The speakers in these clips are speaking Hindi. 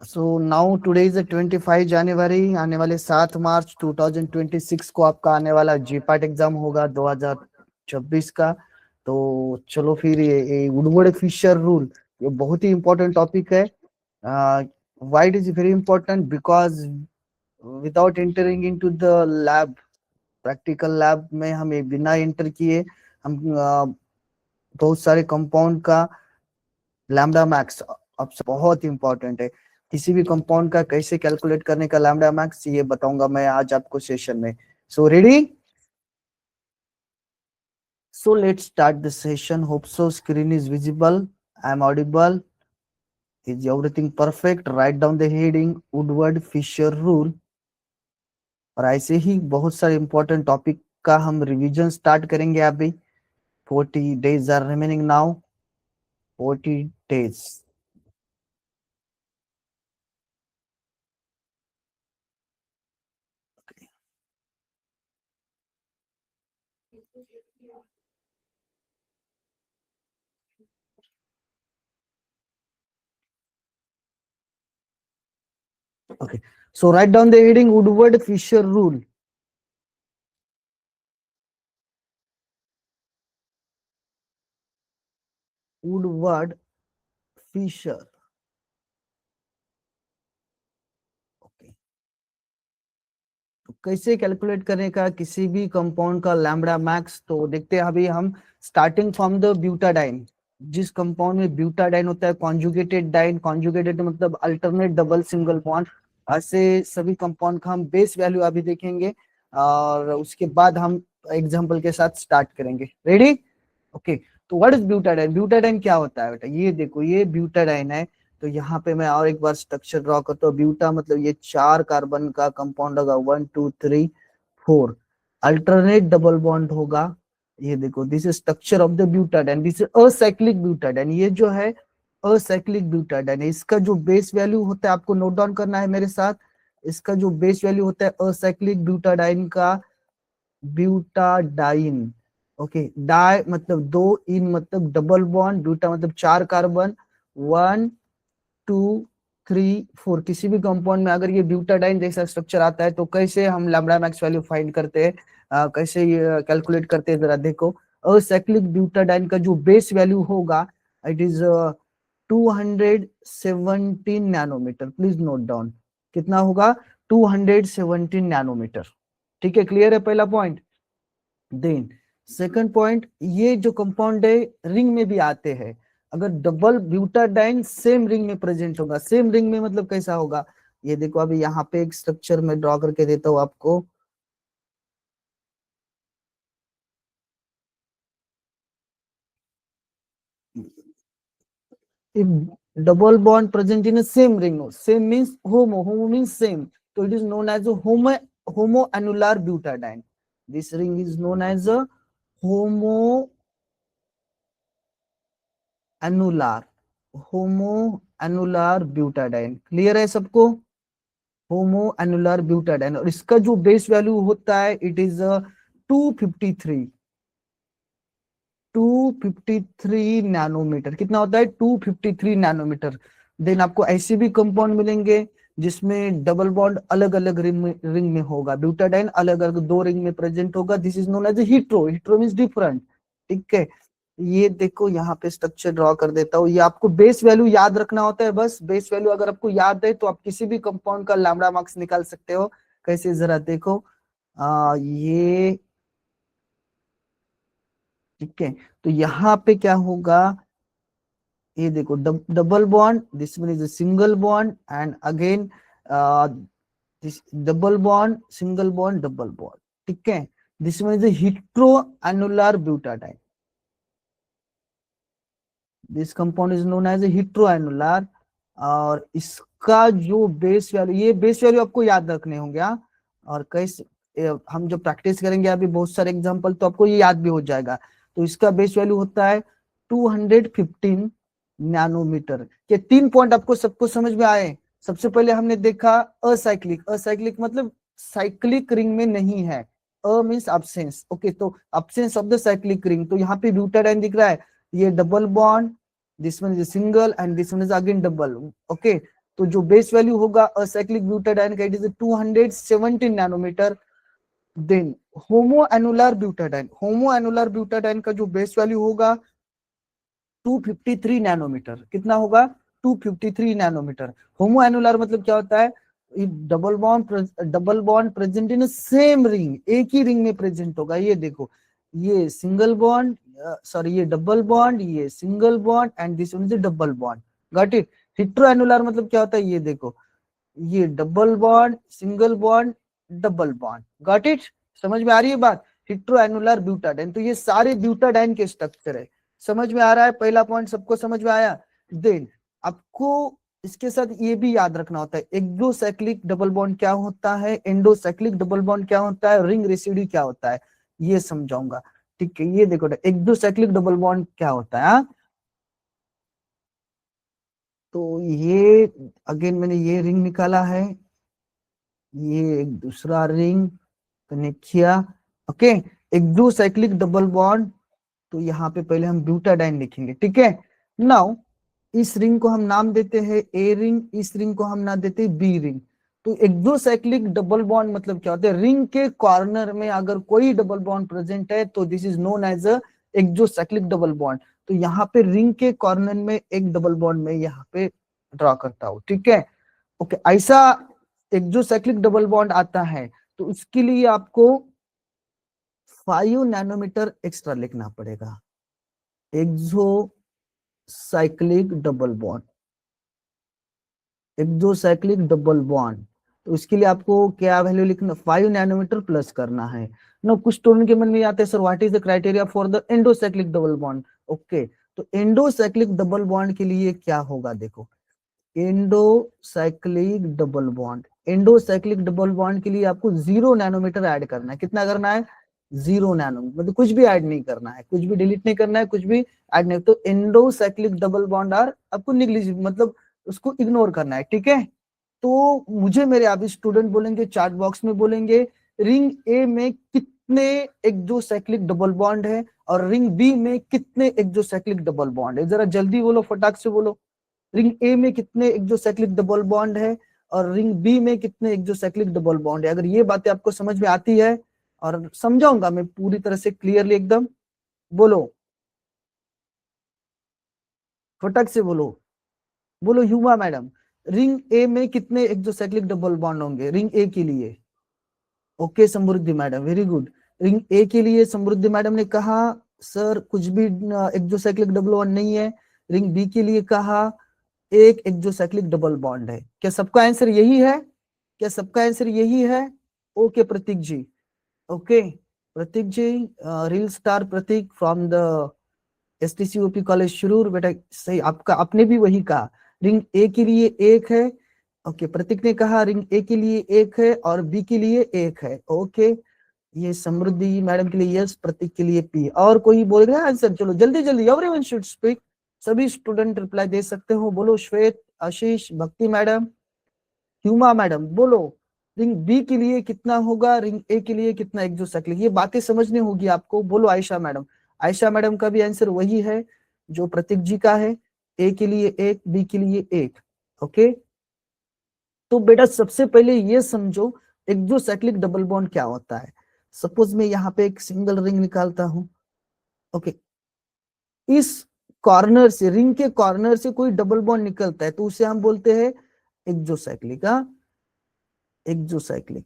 सो नाउ टुडे इज 25 जनवरी, आने वाले 7 मार्च 2026 को आपका आने वाला जीपाट एग्जाम होगा 2026 का। तो चलो फिर ये वुडवर्ड फिशर रूल, ये बहुत ही इंपॉर्टेंट टॉपिक है। Why it is very important? Because without entering into the lab, practical lab में हमें बिना एंटर किए हम बहुत सारे कंपाउंड का लैम्डा मैक्स अब बहुत इंपॉर्टेंट है। किसी भी कंपाउंड का कैसे कैलकुलेट करने का लैम्डा मैक्स, ये बताऊंगा मैं आज आपको सेशन में। So ready? So let's start the session. Hope so screen is visible, I am audible, is everything perfect? Right down the heading Woodward Fisher rule. और ऐसे ही बहुत सारे इंपॉर्टेंट टॉपिक का हम रिवीजन स्टार्ट करेंगे अभी। 40 days are remaining now, 40 days। Okay, so write down the heading Woodward Fisher rule. Woodward Fisher. Okay. तो कैसे कैलकुलेट करने का किसी भी कंपाउंड का लैम्बडा मैक्स? तो देखते हैं अभी हम स्टार्टिंग फ्रॉम द ब्यूटाडाइन। जिस कंपाउंड में ब्यूटाडाइन होता है, कॉन्जुगेटेड डाइन, कॉन्जुगेटेड मतलब अल्टरनेट डबल सिंगल बॉन्ड, ऐसे सभी कंपाउंड का हम बेस वैल्यू अभी देखेंगे और उसके बाद हम एग्जांपल के साथ स्टार्ट करेंगे। रेडी? ओके। तो व्हाट इज ब्यूटाडाइन? ब्यूटाडाइन क्या होता है बेटा? ये देखो, ये ब्यूटाडाइन है। तो यहाँ पे मैं और एक बार स्ट्रक्चर ड्रॉ करता हूँ। ब्यूटा मतलब ये 4 कार्बन का कंपाउंड होगा, 1 2 3 4। अल्टरनेट डबल बॉन्ड होगा। ये देखो, this is structure of the butadiene, this is acyclic butadiene. ये जो है असाइक्लिक ब्यूटाडाइन है। इसका जो बेस वैल्यू होता है, आपको नोट डाउन करना है मेरे साथ। इसका जो बेस वैल्यू होता है असाइक्लिक ब्यूटाडाइन का, ब्यूटाडाइन। ओके, डाई मतलब दो, इन मतलब डबल बॉन्ड, ब्यूटा मतलब 4 कार्बन, 1 2 3 4। किसी भी कंपाउंड में अगर ये ब्यूटाडाइन जैसा स्ट्रक्चर आता है तो कैसे हम लैम्बडा मैक्स वैल्यू फाइंड करते हैं, कैसे ये कैलकुलेट करते हैं, जरा देखो। असाइक्लिक ब्यूटाडाइन का जो बेस वैल्यू होगा, it is 217 nanometer. Please note down, कितना होगा? 217 नैनोमीटर। ठीक है, क्लियर है पहला पॉइंट। देन सेकंड पॉइंट, ये जो कंपाउंड है रिंग में भी आते हैं। अगर डबल ब्यूटाडाइन सेम रिंग में प्रेजेंट होगा, सेम रिंग में मतलब कैसा होगा? ये देखो, अभी यहाँ पे एक स्ट्रक्चर में ड्रॉ करके देता हूं आपको। If double bond present in a same ring, same means homo, homo means same, so it is known as a homoannular butadiene. This ring is known as a homoannular, homoannular butadiene. Clear है सबको? होमोएनुलर ब्यूटाडाइन। और इसका जो बेस वैल्यू होता है, इट इज 253, 253 नैनोमीटर। कितना होता है? 253 नैनोमीटर। देन आपको ऐसे भी कंपाउंड मिलेंगे जिसमें डबल बॉन्ड अलग अलग रिंग में होगा, ब्यूटाडाइन अलग अलग 2 रिंग में प्रेजेंट होगा। This is known as hetero. Hetero means different. ठीक है, ये देखो यहाँ पे स्ट्रक्चर ड्रॉ कर देता हूँ। ये आपको बेस वैल्यू याद रखना होता है, बस बेस वैल्यू अगर आपको याद है तो आप किसी भी कंपाउंड का लैम्बडा मार्क्स निकाल सकते हो। कैसे, जरा देखो। ये ठीक है, तो यहाँ पे क्या होगा? ये देखो, double bond, this one is a single bond, and again this double bond, single bond, double bond. ठीक है, this one is a hetero annular butadiene. This compound is known as a heteroannular. और इसका जो बेस वैल्यू, ये बेस वैल्यू आपको याद रखने होंगे। हाँ, और कैसे हम जब प्रैक्टिस करेंगे अभी बहुत सारे एग्जांपल, तो आपको ये याद भी हो जाएगा। तो इसका बेस वैल्यू होता है 215 नैनोमीटर। ये 3 पॉइंट आपको सबको समझ में आए? सबसे पहले हमने देखा असाइक्लिक। असाइक्लिक मतलब साइक्लिक रिंग में नहीं है। अ मींस अब्सेंस। ओके, तो absence of the cyclic ring. तो यहाँ पे ब्यूटाडाइन दिख रहा है, ये double bond, this one is a single and this one is again double. Okay, तो जो बेस वैल्यू होगा असाइक्लिक ब्यूटाडाइन का it is 217 nanometre. Then homo annular butadiene का जो बेस वैल्यू होगा 253 नैनोमीटर। कितना होगा? 253 नैनोमीटर। होमो एनुलर मतलब क्या होता है? Double bond present in same ring, एक ही रिंग में प्रेजेंट होगा। ये देखो, ये सिंगल बॉन्ड, सॉरी ये डबल बॉन्ड, ये single bond and this one is double bond. Got it? Hetero annular मतलब क्या होता है? ये देखो, ये double bond, single bond, double bond. Got it? समझ में आ रही है बात? हेटेरो एनुलर ब्यूटाडाइन, तो ये सारे ब्यूटाडाइन के स्ट्रक्चर है। समझ में आ रहा है? पहला पॉइंट सबको समझ में आया? देन आपको इसके साथ ये भी याद रखना होता है, एक्सोसाइक्लिक डबल बॉन्ड क्या होता है, एंडोसाइक्लिक डबल बॉन्ड क्या होता है, रिंग रेसिड्यू क्या होता है, ये समझाऊंगा। ठीक है, ये देखो एक्सोसाइक्लिक डबल बॉन्ड क्या होता है। हाँ? तो ये अगेन मैंने ये रिंग निकाला है, ये एक दूसरा रिंग कनेक्ट किया। ओके, एक्सोसाइक्लिक डबल बॉन्ड, तो यहाँ पे पहले हम ब्यूटाडाइन लिखेंगे। ठीक है, नाउ इस रिंग को हम नाम देते हैं ए रिंग, इस रिंग को हम नाम देते हैं बी रिंग। तो एक्सोसाइक्लिक डबल बॉन्ड मतलब क्या होता है? रिंग के कॉर्नर में अगर कोई डबल बॉन्ड प्रेजेंट है तो this is known as a exocyclic double bond. तो यहाँ पे रिंग के कॉर्नर में एक डबल बॉन्ड में यहाँ पे ड्रॉ करता हूं। ठीक है, ओके, ऐसा एक्सोसाइक्लिक डबल बॉन्ड आता है तो उसके लिए आपको 5 नैनोमीटर एक्स्ट्रा लिखना पड़ेगा। Exocyclic double bond, exocyclic double bond, तो इसके लिए आपको क्या वैल्यू लिखना? 5 नैनोमीटर प्लस करना है ना। कुछ स्टूडेंट के मन में आते हैं sir what is the criteria for the endocyclic double bond. Okay, तो एंडोसाइक्लिक डबल बॉन्ड के लिए क्या होगा? देखो, एंडोसाइक्लिक डबल बॉन्ड के लिए आपको 0 नैनोमीटर ऐड करना है। कितना करना है? 0 नैनोमीटर, मतलब कुछ भी ऐड नहीं करना है, कुछ भी डिलीट नहीं करना है, कुछ भी ऐड नहीं। तो एंडोसाइक्लिक डबल बॉन्ड आर आपको निग्लिजिबल, मतलब उसको इग्नोर करना है। ठीक है, तो मुझे मेरे अभी स्टूडेंट बोलेंगे, चैट बॉक्स में बोलेंगे रिंग ए में कितने एक्सोसाइक्लिक डबल बॉन्ड है और रिंग बी में कितने एक्सोसाइक्लिक डबल बॉन्ड है। जरा जल्दी बोलो, फटाक से बोलो। रिंग ए में कितने एक्सोसाइक्लिक डबल बॉन्ड है और रिंग बी में कितने एक्सोसाइक्लिक डबल बॉन्ड है। अगर ये बातें आपको समझ में आती है, और समझाऊंगा मैं पूरी तरह से क्लियरली एकदम, बोलो, फटक से बोलो। बोलो युवा मैडम, रिंग ए में कितने एक्सोसाइक्लिक डबल बॉन्ड होंगे रिंग ए के लिए? ओके समृद्धि मैडम, वेरी गुड। रिंग ए के लिए समृद्धि मैडम ने कहा सर कुछ भी एक्सोसाइक्लिक डबल बॉन्ड नहीं है। रिंग बी के लिए कहा एक एक्सोसाइक्लिक डबल बॉन्ड है। क्या सबका आंसर यही है? क्या सबका आंसर यही है? Okay Prateek ji, okay Prateek ji, reel star Prateek from the STCOP college Shurur. बेटा सही, आपका आपने भी वही कहा, रिंग ए के लिए एक है। ओके, प्रतीक ने कहा रिंग ए के लिए एक है और बी के लिए एक है। ओके, ये समृद्धि मैडम के लिए यस, प्रतीक के लिए पी। और कोई बोल रहा है आंसर? चलो जल्दी जल्दी, एवरीवन शुड स्पीक, सभी स्टूडेंट रिप्लाई दे सकते हो। बोलो श्वेत, आशीष, भक्ति मैडम, हुमा मैडम, बोलो रिंग बी के लिए कितना होगा, रिंग ए के लिए कितना एक्सोसाइक्लिक, ये बातें समझनी होगी आपको। बोलो आयशा मैडम, आयशा मैडम का भी आंसर वही है जो प्रतीक जी का है, ए के लिए एक, बी के लिए एक। ओके, तो बेटा सबसे पहले ये समझो एक्सोसाइक्लिक डबल बॉन्ड क्या होता है। सपोज मैं यहाँ पे एक सिंगल रिंग निकालता हूं। ओके, इस कॉर्नर से, रिंग के कॉर्नर से कोई डबल बॉन्ड निकलता है तो उसे हम बोलते हैं exocyclic. Exocyclic.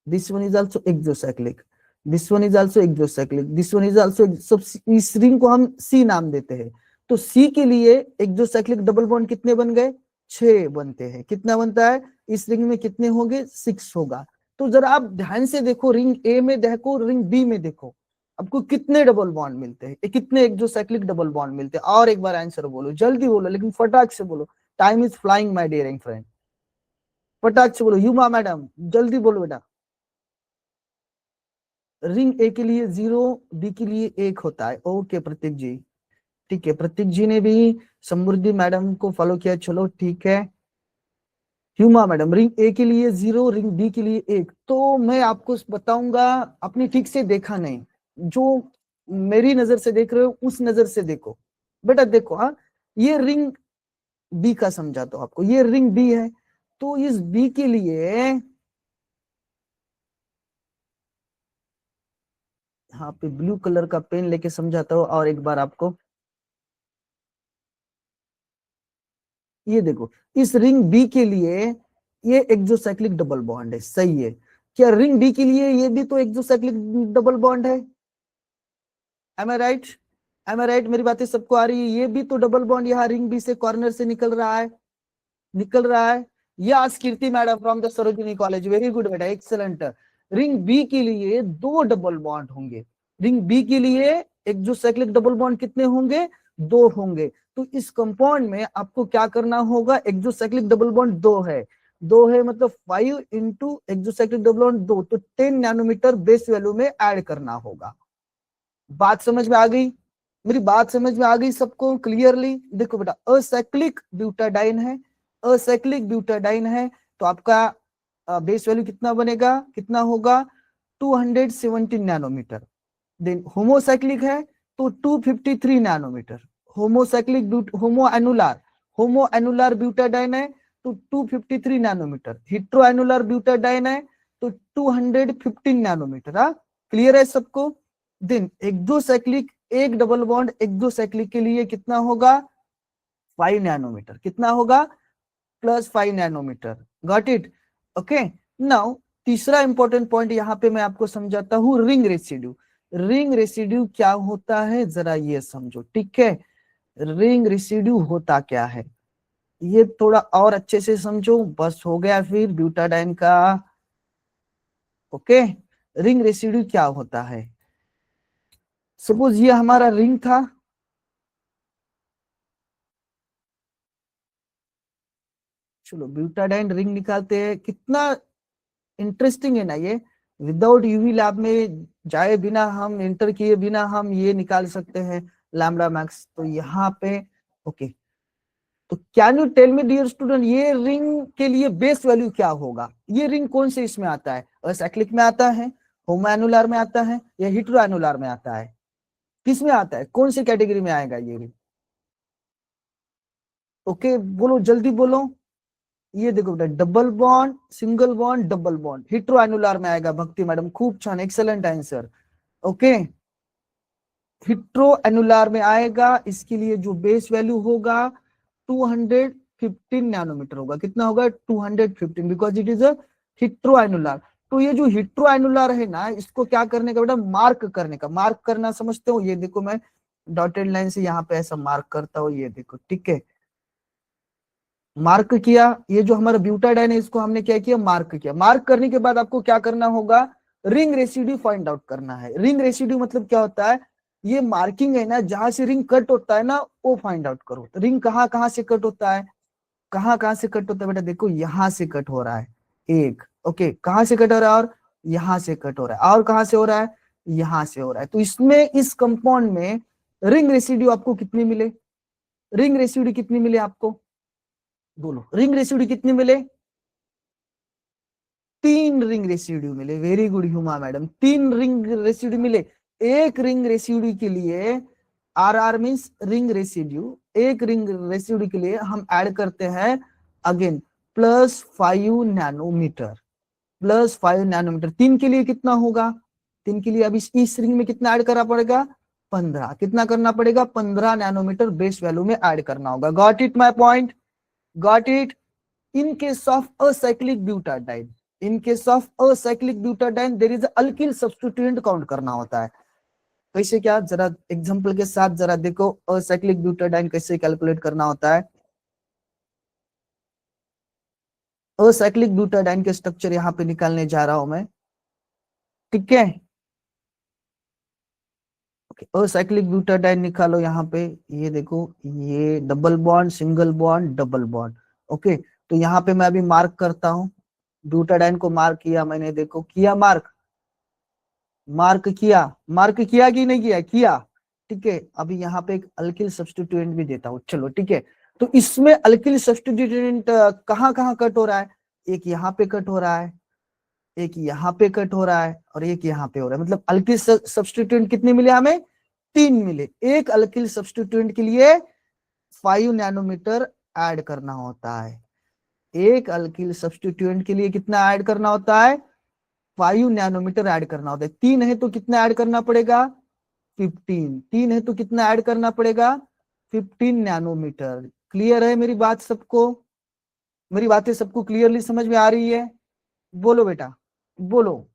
This one is also exocyclic. This one is also exocyclic. This one is also सब इस रिंग को हम C नाम देते हैं। तो C के लिए एक्सोसाइक्लिक डबल बॉन्ड कितने बन गए? 6 बनते हैं। कितना बनता है? इस रिंग में कितने होंगे? 6 होगा। तो जरा आप ध्यान से देखो, रिंग ए में देखो, रिंग बी में देखो, आपको कितने डबल बॉन्ड मिलते हैं, कितने एक्सोसाइक्लिक डबल बॉन्ड मिलते हैं। और एक बार आंसर बोलो, जल्दी बोलो लेकिन फटाक से बोलो, time is flying my dear friend. फटाक से बोलो, युमा मैडम जल्दी बोलो बेटा। रिंग ए के लिए 0, बी के लिए 1 होता है। ओके प्रतीक जी, ठीक है, प्रतीक जी ने भी समृद्धि मैडम को फॉलो किया, चलो ठीक है। हुमा मैडम, रिंग ए के लिए 0, रिंग बी के लिए 1। तो मैं आपको बताऊंगा, आपने ठीक से देखा नहीं, जो मेरी नजर से देख रहे हो उस नजर से देखो। बेटा देखो, हाँ, ये रिंग बी का समझाता हूं आपको, ये रिंग बी है, तो इस बी के लिए यहाँ पे ब्लू कलर का पेन लेके समझाता हूँ और एक बार आपको। ये देखो, इस रिंग बी के लिए ये एक्सोसाइक्लिक डबल बॉन्ड है, सही है। क्या रिंग डी के लिए ये भी तो एक्सोसाइक्लिक डबल बॉन्ड है? M I right? M I right? मेरी बातें सबको आ रही है? ये भी तो डबल बॉन्ड यहाँ रिंग बी से कॉर्नर से निकल रहा है, निकल रहा है। Yes Kirti madam from the Sarojini college, very good बेटा, एक्सेलेंट। रिंग बी के लिए दो डबल बॉन्ड होंगे। रिंग बी के लिए एक्सोसाइक्लिक डबल बॉन्ड कितने होंगे? दो होंगे। तो इस कंपाउंड में आपको क्या करना होगा? एक्सोसाइक्लिक डबल बॉन्ड दो है, दो है मतलब 5 इंटू एक्सोसाइक्लिक डबल बॉन्ड दो, तो 10 नैनोमीटर बेस वैल्यू में ऐड करना होगा। बात समझ में आ गई? मेरी बात समझ में आ गई सबको क्लियरली? देखो बेटा, असाइक्लिक ब्यूटाडाइन है, असाइक्लिक ब्यूटाडाइन है, तो आपका बेस वैल्यू कितना बनेगा, कितना होगा? 217 नैनोमीटर। देन होमोसाइक्लिक है तो 253 नैनोमीटर। होमोसाइक्लिक होमो एनुलर, होमो एनुलर ब्यूटाडाइन है तो 253 नैनोमीटर। हिट्रो एनुलर ब्यूटाडाइन है तो 215 नैनोमीटर। हाँ, क्लियर है सबको? देन एक्सोसाइक्लिक, एक डबल बॉन्ड एक्सोसाइक्लिक के लिए कितना होगा? 5 नैनोमीटर। कितना होगा? +5 nanometer. Got it? Okay. Now तीसरा इंपॉर्टेंट पॉइंट यहाँ पे मैं आपको समझाता हूँ, रिंग रेसिड्यू। रिंग रेसिड्यू क्या होता है जरा ये समझो, ठीक है? रिंग रेसिड्यू होता क्या है ये थोड़ा और अच्छे से समझो, बस हो गया फिर ब्यूटाडाइन का। ओके, रिंग रेसिड्यू क्या होता है? सपोज ये हमारा रिंग था, चलो ब्यूटाडाइन रिंग निकालते हैं। कितना इंटरेस्टिंग है ना ये। विदाउट यूवी लैब में जाए बिना, हम इंटर किए बिना हम ये निकाल सकते हैं लैम्बडा मैक्स। तो यहाँ पे ओके, तो can you tell me dear student, ये रिंग के लिए बेस वैल्यू क्या होगा? ये रिंग कौन से इसमें आता है? असाइक्लिक में आता है, होमो एनुलर में आता है, या हिट्रो एनुलर में आता है? किस में आता है? कौन सी कैटेगरी में आएगा ये रिंग? ओके बोलो, जल्दी बोलो। ये देखो बेटा, double bond, single bond, double bond, hetero annular में आएगा। भक्ति मैडम खूब छान, excellent answer. Okay, hetero annular में आएगा। इसके लिए जो बेस वैल्यू होगा 215 नैनोमीटर होगा। कितना होगा? 215, because it is a hetero annular. तो ये जो हिट्रो एनुलर है ना, इसको क्या करने का बेटा? मार्क करने का। मार्क करना समझते हो? ये देखो, मैं डॉटेड लाइन से यहाँ पे ऐसा मार्क करता हूँ, ये देखो, ठीक है? मार्क किया। ये जो हमारा ब्यूटाडाइन है इसको हमने क्या किया? मार्क किया। मार्क करने के बाद आपको क्या करना होगा? रिंग रेसिड्यू फाइंड आउट करना है। रिंग रेसिड्यू मतलब क्या होता है? ये मार्किंग है ना, जहां से रिंग कट होता है ना, वो फाइंड आउट करो। तो रिंग कहाँ कहाँ से कट होता है? कहाँ कहाँ से कट होता है बेटा? देखो, यहाँ से कट हो रहा है एक। ओके, कहाँ से कट हो रहा है? और यहाँ से कट हो रहा है। और कहाँ से हो रहा है? यहाँ से हो रहा है। तो इसमें, इस कंपाउंड में रिंग रेसिड्यू आपको कितनी मिले? रिंग रेसिड्यू कितनी मिले आपको? बोलो, रिंग रेसिड्यू कितने मिले? 3 रिंग रेसिड्यू मिले। Very good Huma madam, 3 ring residue मिले। एक रिंग रेसिड्यू के लिए, R R means ring residue, एक रिंग रेसिड्यू के लिए हम ऐड करते हैं अगेन +5 नैनोमीटर। +5 नैनोमीटर। 3 के लिए कितना होगा? 3 के लिए अब इस रिंग में कितना ऐड करना पड़ेगा? 15। कितना करना पड़ेगा? 15 नैनोमीटर बेस वैल्यू में ऐड करना होगा। Got it my point? Got it? in case of acyclic butadiene, in case of acyclic butadiene there is a alkyl substituent count करना होता है। कैसे क्या? जरा एग्जांपल के साथ जरा देखो, असाइक्लिक ब्यूटाडाइन कैसे कैलकुलेट करना होता है। असाइक्लिक ब्यूटाडाइन के स्ट्रक्चर यहाँ पे निकालने जा रहा हूं मैं, ठीक है? असाइक्लिक ब्यूटाडाइन निकालो यहाँ पे। ये देखो, ये double bond, single bond, double bond. Okay, तो यहाँ पे मैं अभी मार्क करता हूँ। ब्यूटाडाइन को मार्क किया मैंने, देखो किया मार्क, मार्क किया। मार्क किया कि नहीं किया? किया। ठीक है, अभी यहाँ पे एक अल्किल सब्स्टिट्यूएंट भी देता हूँ, चलो ठीक है। तो इसमें अल्किल सब्स्टिट्यूएंट कहाँ कहाँ कट हो रहा है? एक यहाँ पे कट हो रहा है, एक यहाँ पे कट हो रहा है, और एक यहाँ पे हो रहा है। मतलब अल्किल सब्स्टिट्यूएंट कितने मिले हमें? 3 मिले। एक अल्किल सब्स्टिट्यूएंट के लिए 5 नैनोमीटर ऐड करना होता है। एक अल्किल सब्स्टिट्यूएंट के लिए कितना ऐड करना होता है? 5 नैनोमीटर ऐड करना होता है। 3 है तो कितना ऐड करना पड़ेगा? 15। 3 है तो कितना ऐड करना पड़ेगा? 15 नैनोमीटर। क्लियर है मेरी बात सबको? मेरी बातें सबको क्लियरली समझ में आ रही है? बोलो बेटा, बोलो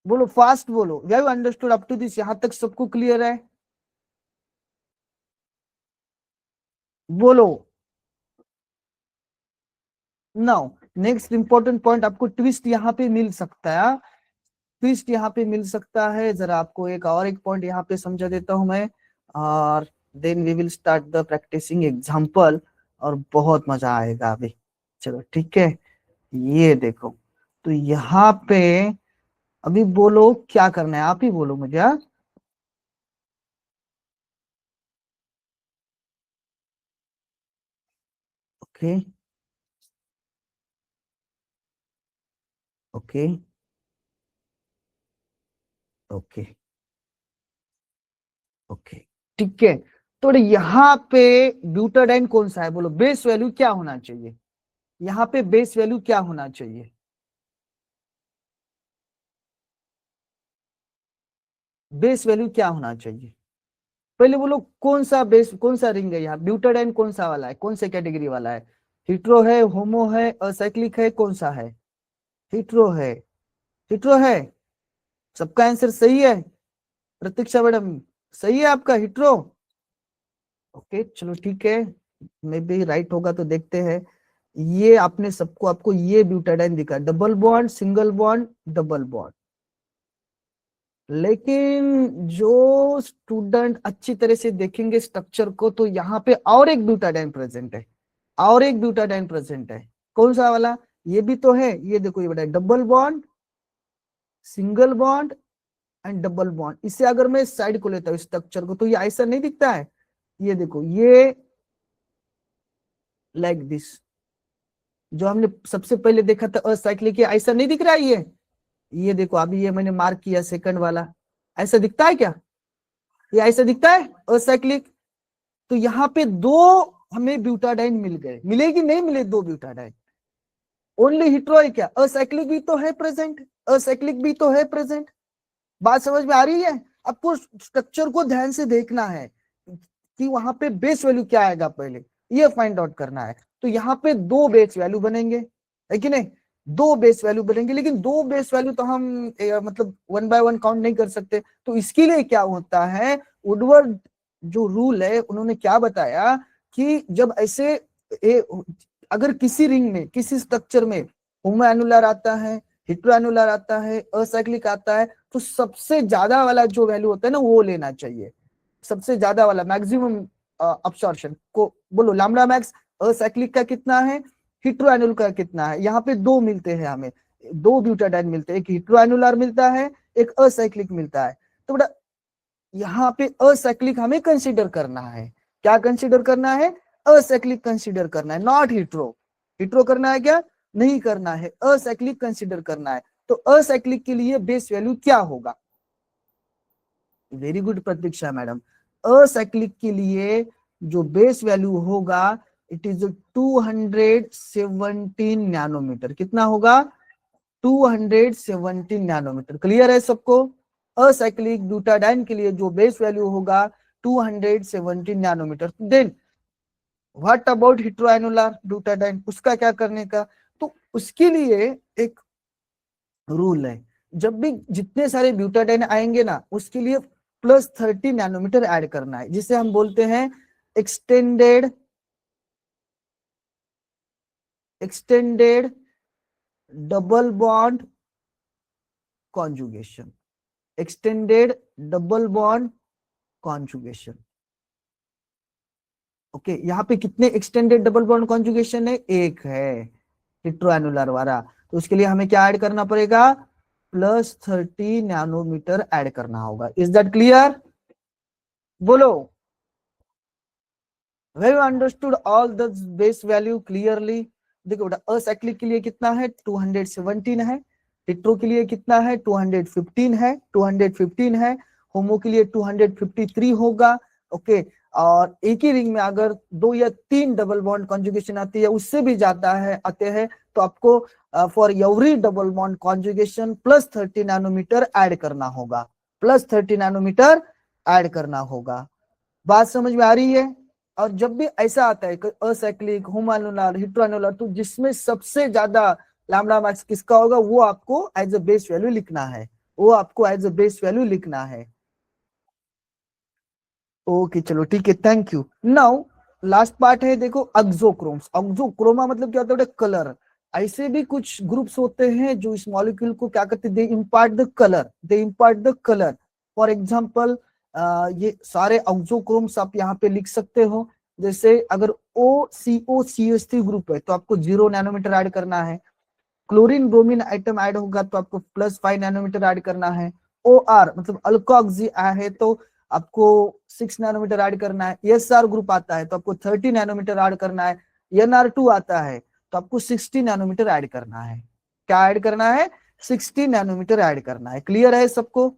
बोलो, फास्ट बोलो। You understood up to this? यहां तक सबको क्लियर है? बोलो। नाउ नेक्स्ट इंपॉर्टेंट पॉइंट, आपको ट्विस्ट यहाँ पे मिल सकता है। ट्विस्ट यहाँ पे मिल सकता है, जरा आपको एक और एक पॉइंट यहाँ पे समझा देता हूं मैं, और then we will start the practicing example, और बहुत मजा आएगा अभी। चलो ठीक है, ये देखो। तो यहाँ पे अभी बोलो क्या करना है, आप ही बोलो मुझे। ओके ओके ओके ओके, ठीक है। तो यहाँ पे ब्यूटाडाइन कौन सा है? बोलो, बेस वैल्यू क्या होना चाहिए? यहाँ पे बेस वैल्यू क्या होना चाहिए? बेस वैल्यू क्या होना चाहिए? पहले बोलो, कौन सा बेस, कौन सा रिंग है यहाँ? ब्यूटाडाइन कौन सा वाला है? कौन से कैटेगरी वाला है? हिट्रो है, होमो है, असाइक्लिक है, कौन सा है? हिट्रो है। हिट्रो है। सबका आंसर सही है? प्रतीक्षा मैडम, सही है आपका हिट्रो? ओके चलो ठीक है, मे भी राइट होगा तो देखते हैं। ये आपने सबको, आपको ये ब्यूटाडाइन दिखा, double bond, single bond, double bond. लेकिन जो स्टूडेंट अच्छी तरह से देखेंगे स्ट्रक्चर को, तो यहाँ पे और एक ब्यूटाडाइन प्रेजेंट है, और एक ब्यूटाडाइन प्रेजेंट है। कौन सा वाला? ये भी तो है, ये देखो, ये बेटा double bond, single bond and double bond. इससे अगर मैं साइड को लेता हूँ स्ट्रक्चर को, तो ये ऐसा नहीं दिखता है। ये देखो, ये लाइक दिस, जो हमने सबसे पहले देखा था असाइक्लिक, ऐसा नहीं दिख रहा है ये देखो, अभी ये मैंने मार्क किया सेकंड वाला, ऐसा दिखता है क्या? ये ऐसा दिखता है असाइक्लिक? तो यहाँ पे दो हमें ब्यूटाडाइन मिल गए, मिलेगी नहीं मिले दो ब्यूटाडाइन? ओनली हिट्रो है क्या? असाइक्लिक भी तो है प्रेजेंट, असाइक्लिक भी तो है प्रेजेंट। बात समझ में आ रही है? आपको स्ट्रक्चर को ध्यान से देखना है कि वहां पे बेस वैल्यू क्या आएगा, पहले ये फाइंड आउट करना है। तो यहाँ पे दो बेस वैल्यू बनेंगे, है कि नहीं? दो बेस वैल्यू बनेंगे, लेकिन दो बेस वैल्यू तो हम मतलब वन बाय वन काउंट नहीं कर सकते। तो इसके लिए क्या होता है, वुडवर्ड जो रूल है, उन्होंने क्या बताया कि जब ऐसे अगर किसी रिंग में, किसी स्ट्रक्चर में होमो एनुलर आता है, हिट्रो एनुलर आता है, असाइक्लिक आता है, तो सबसे ज्यादा वाला जो वैल्यू होता है ना, वो लेना चाहिए। सबसे ज्यादा वाला मैक्सिमम अब्सॉर्प्शन को बोलो, लैम्डा मैक्स असाइक्लिक का कितना है, हिट्रो एनुल का कितना है? यहाँ पे दो मिलते हैं हमें, दो ब्यूटाडाइन मिलते हैं, एक हिट्रो एनुलर मिलता है, एक असाइक्लिक मिलता है। तो बेटा यहाँ पे असाइक्लिक हमें कंसीडर करना है। क्या कंसीडर करना है? असाइक्लिक कंसीडर करना है, नॉट हिट्रो। हिट्रो करना है क्या? नहीं करना है, असाइक्लिक कंसीडर करना है। तो असाइक्लिक के लिए बेस वैल्यू क्या होगा? Very good Prateeksha madam. Acyclic के लिए जो बेस वैल्यू होगा, इट इज 217 नैनोमीटर। कितना होगा? 217 नैनोमीटर। क्लियर है सबको? असाइक्लिक ब्यूटाडाइन के लिए जो बेस वैल्यू होगा 217 nanometre. Then what about heteroannular butadiene, उसका क्या करने का? तो उसके लिए एक रूल है, जब भी जितने सारे ब्यूटाडाइन आएंगे ना, उसके लिए +30 नैनोमीटर ऐड करना है, जिसे हम बोलते हैं extended extended double bond conjugation. Extended double bond conjugation. Okay, यहाँ पे कितने एक्सटेंडेड डबल बॉन्ड कॉन्जुगेशन है? एक है, हिट्रोएनुलर वाला। तो उसके लिए हमें क्या ऐड करना पड़ेगा? +30 नैनोमीटर ऐड करना होगा। Is that clear? बोलो, very understood all the base value clearly? देखो बेटा, असाइक्लिक के लिए कितना है? 217 है। हिट्रो के लिए कितना है? 215 है, 215 है। होमो के लिए 253 होगा। ओके, और एक ही रिंग में अगर 2 या 3 डबल बॉन्ड कॉन्जुगेशन आती है, उससे भी जाता है आते हैं, तो आपको for every double bond conjugation +30 nanometer add करना होगा, +30 नैनोमीटर ऐड करना होगा। बात समझ में आ रही है? और जब भी ऐसा आता है असाइक्लिक, होमोएनुलर, हेटेरोएनुलर, तो जिसमें सबसे ज्यादा लैम्ब्डा मैक्स किसका होगा वो आपको एज अ बेस वैल्यू लिखना है, वो आपको एज अ बेस वैल्यू लिखना है। ओके चलो ठीक है, thank you. Now last part है, देखो एक्सोक्रोम्स। एक्सोक्रोमा मतलब क्या होता है? कलर। ऐसे भी कुछ ग्रुप्स होते हैं जो इस मॉलिक्यूल को क्या करते हैं, they impart the colour, they impart the colour. For example ये सारे एक्सोक्रोम्स आप यहाँ पे लिख सकते हो। जैसे अगर OCO-CH3 ग्रुप है तो आपको 0 नैनोमीटर ऐड करना है। क्लोरीन ब्रोमीन आइटम ऐड होगा तो आपको +5 नैनोमीटर ऐड करना है। OR मतलब अल्कोक्सी है तो आपको 6 नैनोमीटर ऐड करना है। SR ग्रुप आता है तो आपको 30 नैनोमीटर ऐड करना है। NR2 आता है तो आपको 60 नैनोमीटर ऐड करना है। क्या ऐड करना है? 60 नैनोमीटर ऐड करना है। क्लियर है सबको?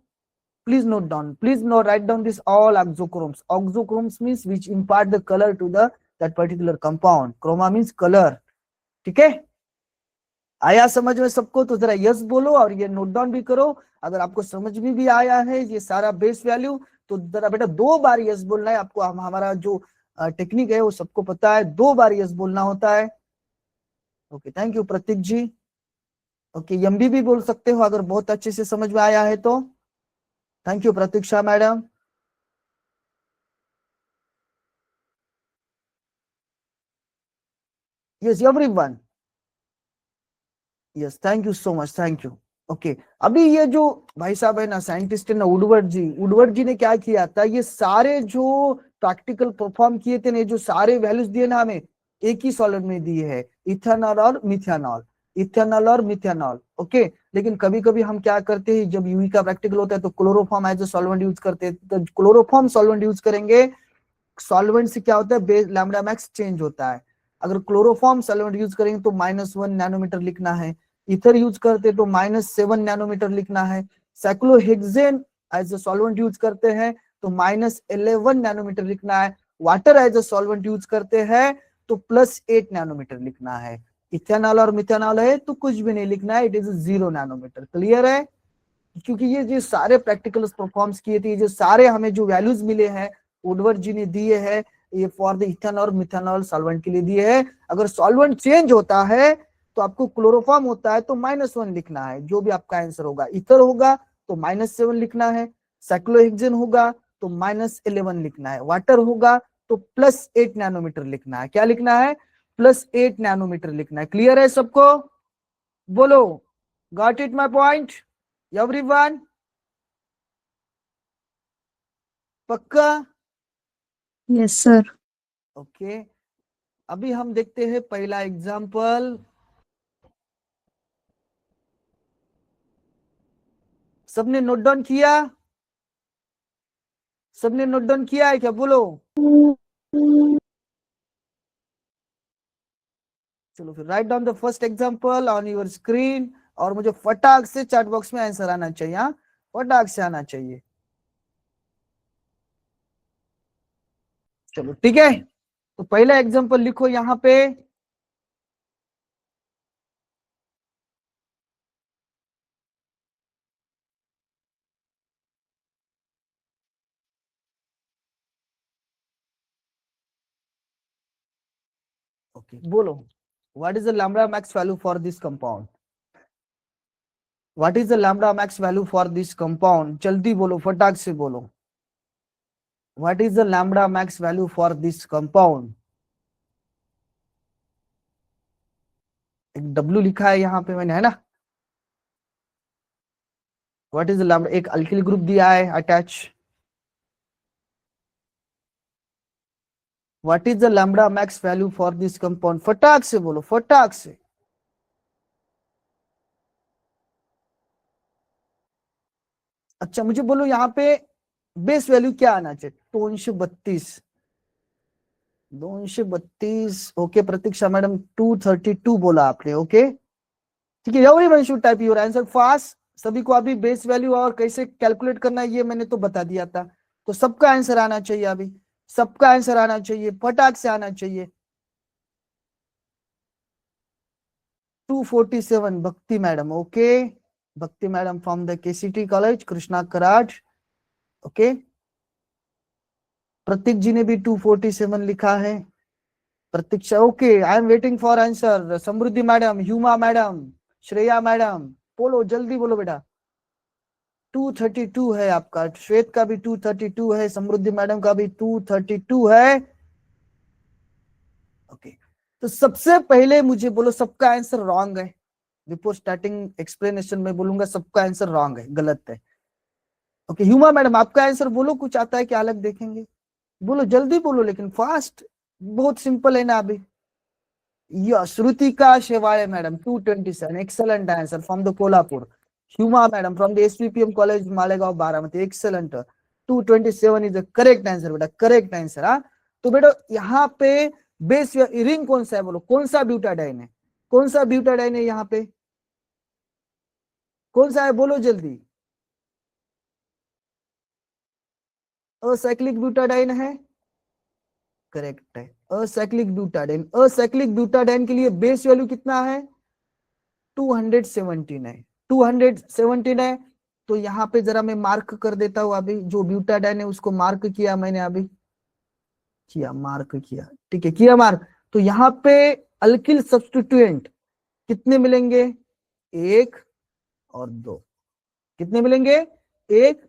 Please note down, please note write down this all auxochromes. Auxochromes means which impart the colour to the that particular compound. Chroma means colour. ठीक है, आया समझ में सबको? तो जरा यस बोलो और ये नोट डाउन भी करो। अगर आपको समझ में भी आया है ये सारा बेस वैल्यू, तो जरा बेटा 2 बार यस बोलना है आपको। हमारा जो टेक्निक है वो सबको पता है, 2 बार यस बोलना होता है। Okay thank you Prateek ji. Okay MB भी बोल सकते हो अगर बहुत अच्छे से समझ में आया है तो। Thank you Pratiksha madam. Yes everyone, yes thank you so much, thank you. Okay अभी ये जो भाई साहब है ना, साइंटिस्ट है ना, वुडवर्ड जी ने क्या किया था, ये सारे जो प्रैक्टिकल परफॉर्म किए थे ना, जो सारे वैल्यूज दिए ना हमें, एक ही सॉलिड में दिए है, इथेनॉल और मिथेनॉल, इथेनॉल और मिथेनॉल। ओके लेकिन कभी कभी हम क्या करते हैं, जब यूवी का प्रैक्टिकल होता है तो chloroform as a solvent use करते हैं। तो क्लोरोफॉर्म सॉल्वेंट यूज करेंगे, सॉल्वेंट से क्या होता है, बेस लैम्ब्डा मैक्स चेंज होता है। अगर क्लोरोफॉर्म सॉल्वेंट यूज करेंगे तो -1 नैनोमीटर लिखना है। इथर यूज करते तो -7 नैनोमीटर लिखना है। Cyclohexane as a solvent use करते हैं तो -11 नैनोमीटर लिखना है। Water as a solvent use करते हैं तो +8 नैनोमीटर लिखना है। इथेनॉल और मिथेनॉल है तो कुछ भी नहीं लिखना है, इट इज 0 नैनोमीटर। क्लियर है? क्योंकि ये जो सारे प्रैक्टिकल्स परफॉर्म्स किए थे, ये जो सारे हमें जो वैल्यूज मिले हैं वुडवर्ड जी ने दिए हैं, ये फॉर द इथेनॉल और मिथेनॉल सॉल्वेंट के लिए दिए हैं। अगर सॉल्वेंट चेंज होता है तो आपको क्लोरोफॉर्म होता है तो -1 लिखना है, जो भी आपका आंसर होगा। इथर होगा तो -7 लिखना है। साइक्लोहेक्सेन होगा तो -11 लिखना है। वाटर होगा तो +8 नैनोमीटर लिखना है। क्या लिखना है? +8 नैनोमीटर लिखना है। क्लियर है सबको? बोलो, got it my point everyone? पक्का? Yes sir. ओके अभी हम देखते हैं पहला एग्जाम्पल। सबने नोट डाउन किया? सबने नोट डाउन किया है क्या? बोलो। चलो फिर right down the first example on your screen, और मुझे फटाक से चैट बॉक्स में आंसर आना चाहिए। हाँ फटाक से आना चाहिए। चलो ठीक है, तो पहला एग्जाम्पल लिखो यहाँ पे। ओके बोलो, what is the lambda max value for this compound? What is the lambda max value for this compound? जल्दी बोलो, फटाक से बोलो। What is the lambda max value for this compound? एक W लिखा है यहाँ पे मैंने, है ना? व्हाट इज द लैम्ब्डा, एक अल्किल ग्रुप दिया है attach. What is the lambda max value for this compound? फटाक से बोलो, फटाक से। अच्छा मुझे बोलो यहाँ पे बेस वैल्यू क्या आना चाहिए? 232, 232। ओके प्रतीक्षा मैडम 232 बोला आपने। ओके ठीक है, everyone should type your answer fast. सभी को अभी बेस वैल्यू और कैसे कैलकुलेट करना है ये मैंने तो बता दिया था, तो सबका आंसर आना चाहिए अभी। सबका आंसर आना चाहिए, फटाक से आना चाहिए। 247 Bhakti madam, okay. Bhakti madam from the KCT college Krishna Karat, okay. Prateek ji ने भी 247 लिखा है। Prateeksha, okay, I am waiting for answer. Samruddhi madam, Huma madam, Shreya madam, बोलो जल्दी बोलो बेटा। 232 है आपका, श्वेत का भी 232 है, समृद्धि मैडम का भी 232 है, ओके। तो सबसे पहले मुझे बोलो सबका आंसर रॉन्ग है। बिफोर स्टार्टिंग एक्सप्लेनेशन में बोलूंगा सबका आंसर रॉन्ग है, गलत है, ओके। ह्यूमा मैडम आपका आंसर बोलो, कुछ आता है क्या अलग देखेंगे, बोलो जल्दी बोलो, लेकिन फास्ट, बहुत सिंपल है ना अभी। Shrutika Shewale madam 227, excellent answer from the Kolhapur. Huma madam from the SPPM college Malegaon Baramati, excellent. 227 is the correct answer बेटा, करेक्ट आंसर। हाँ, तो बेटा यहाँ पे बेस रिंग कौन सा है, बोलो कौन सा ब्यूटाडाइन है, कौन सा ब्यूटाडाइन है यहाँ पे, कौन सा है बोलो जल्दी। असाइक्लिक ब्यूटाडाइन है, करेक्ट है, असाइक्लिक ब्यूटाडाइन। असाइक्लिक ब्यूटाडाइन के लिए बेस वैल्यू कितना है, 217 है, 217 है। तो यहाँ पे जरा मैं मार्क कर देता हूँ, अभी जो ब्यूटाडाइन है उसको मार्क किया मैंने, अभी किया, मार्क किया, ठीक है, किया मार्क। तो यहाँ पे अल्किल सब्स्टिट्यूएंट कितने मिलेंगे, एक और दो, कितने मिलेंगे, एक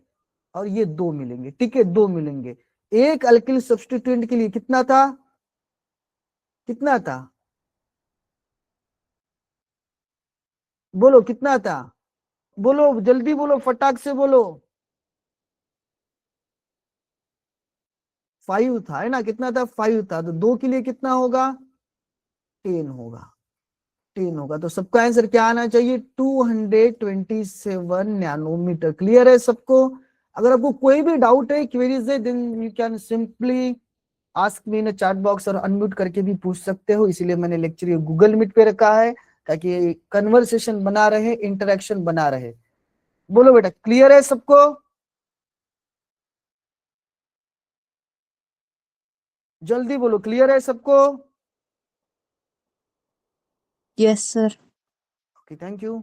और ये दो मिलेंगे, ठीक है, दो मिलेंगे। एक अल्किल सब्स्टिट्यूएंट के लिए कितना था, कितना था, बोलो कितना था, बोलो जल्दी बोलो, फटाक से बोलो। 5 था, है ना, कितना था, 5 था, तो दो के लिए कितना होगा, 10 होगा, 10 होगा। तो सबका आंसर क्या आना चाहिए, 227 नैनोमीटर। क्लियर है सबको। अगर आपको कोई भी डाउट है, क्वेरीज है, then you can simply ask me in chat box, और अनम्यूट करके भी पूछ सकते हो। इसीलिए मैंने लेक्चर गूगल मीट पे रखा है, ताकि कन्वर्सेशन बना रहे, इंटरेक्शन बना रहे। बोलो बेटा, क्लियर है सबको, जल्दी बोलो, क्लियर है सबको, Yes, sir. Okay, thank you.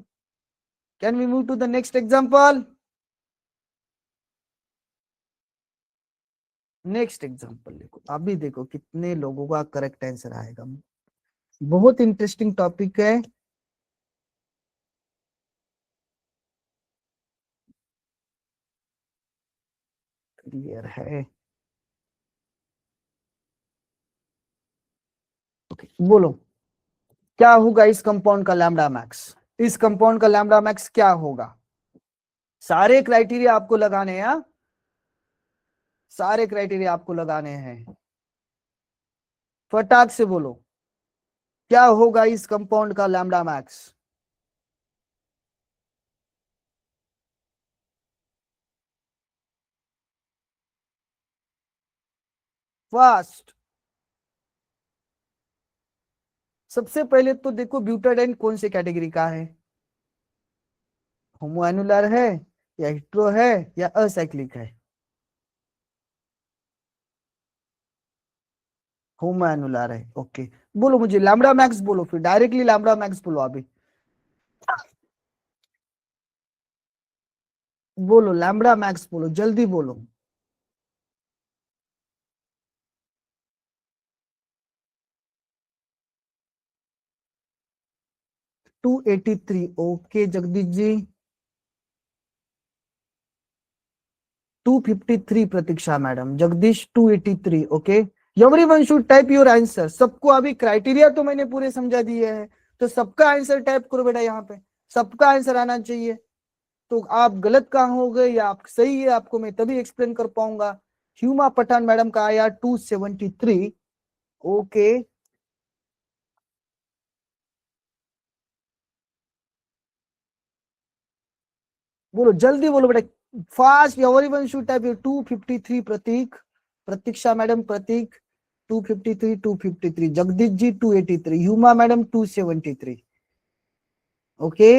Can we move to the next example. Next example देखो, अभी देखो कितने लोगों का करेक्ट आंसर आएगा। बहुत इंटरेस्टिंग टॉपिक है, क्लियर है, ओके। बोलो क्या होगा इस कंपाउंड का लैम्डा मैक्स, इस कंपाउंड का लैम्डा मैक्स क्या होगा। सारे क्राइटेरिया आपको लगाने हैं, हाँ? सारे क्राइटेरिया आपको लगाने हैं, फटाक से बोलो क्या होगा इस कंपाउंड का लैम्डा मैक्स। फर्स्ट, सबसे पहले तो देखो ब्यूटाडाइन कौन से कैटेगरी का है, होमोएनुलर है या हेटेरो है या असाइक्लिक है, होमोएनुलर है, ओके। बोलो मुझे लैम्डा मैक्स बोलो, फिर डायरेक्टली लैम्डा मैक्स बोलो अभी, बोलो लैम्डा मैक्स बोलो, जल्दी बोलो। 283, okay Jagdish ji. 253 Pratiksha madam, Jagdish 283, okay. Everyone should type your answer. सबको अभी क्राइटेरिया तो मैंने पूरे समझा दिए हैं, तो सबका आंसर टाइप करो बेटा, यहाँ पे सबका आंसर आना चाहिए। तो आप गलत कहाँ हो गए या आप सही है, आपको मैं तभी एक्सप्लेन कर पाऊंगा। ह्यूमा पठान मैडम का आया 273, ओके। बोलो जल्दी बोलो बेटा, fast, everyone should type your 253 Prateek, Pratiksha madam Prateek 253, 253, Jagdish ji 283, Huma madam 273, okay.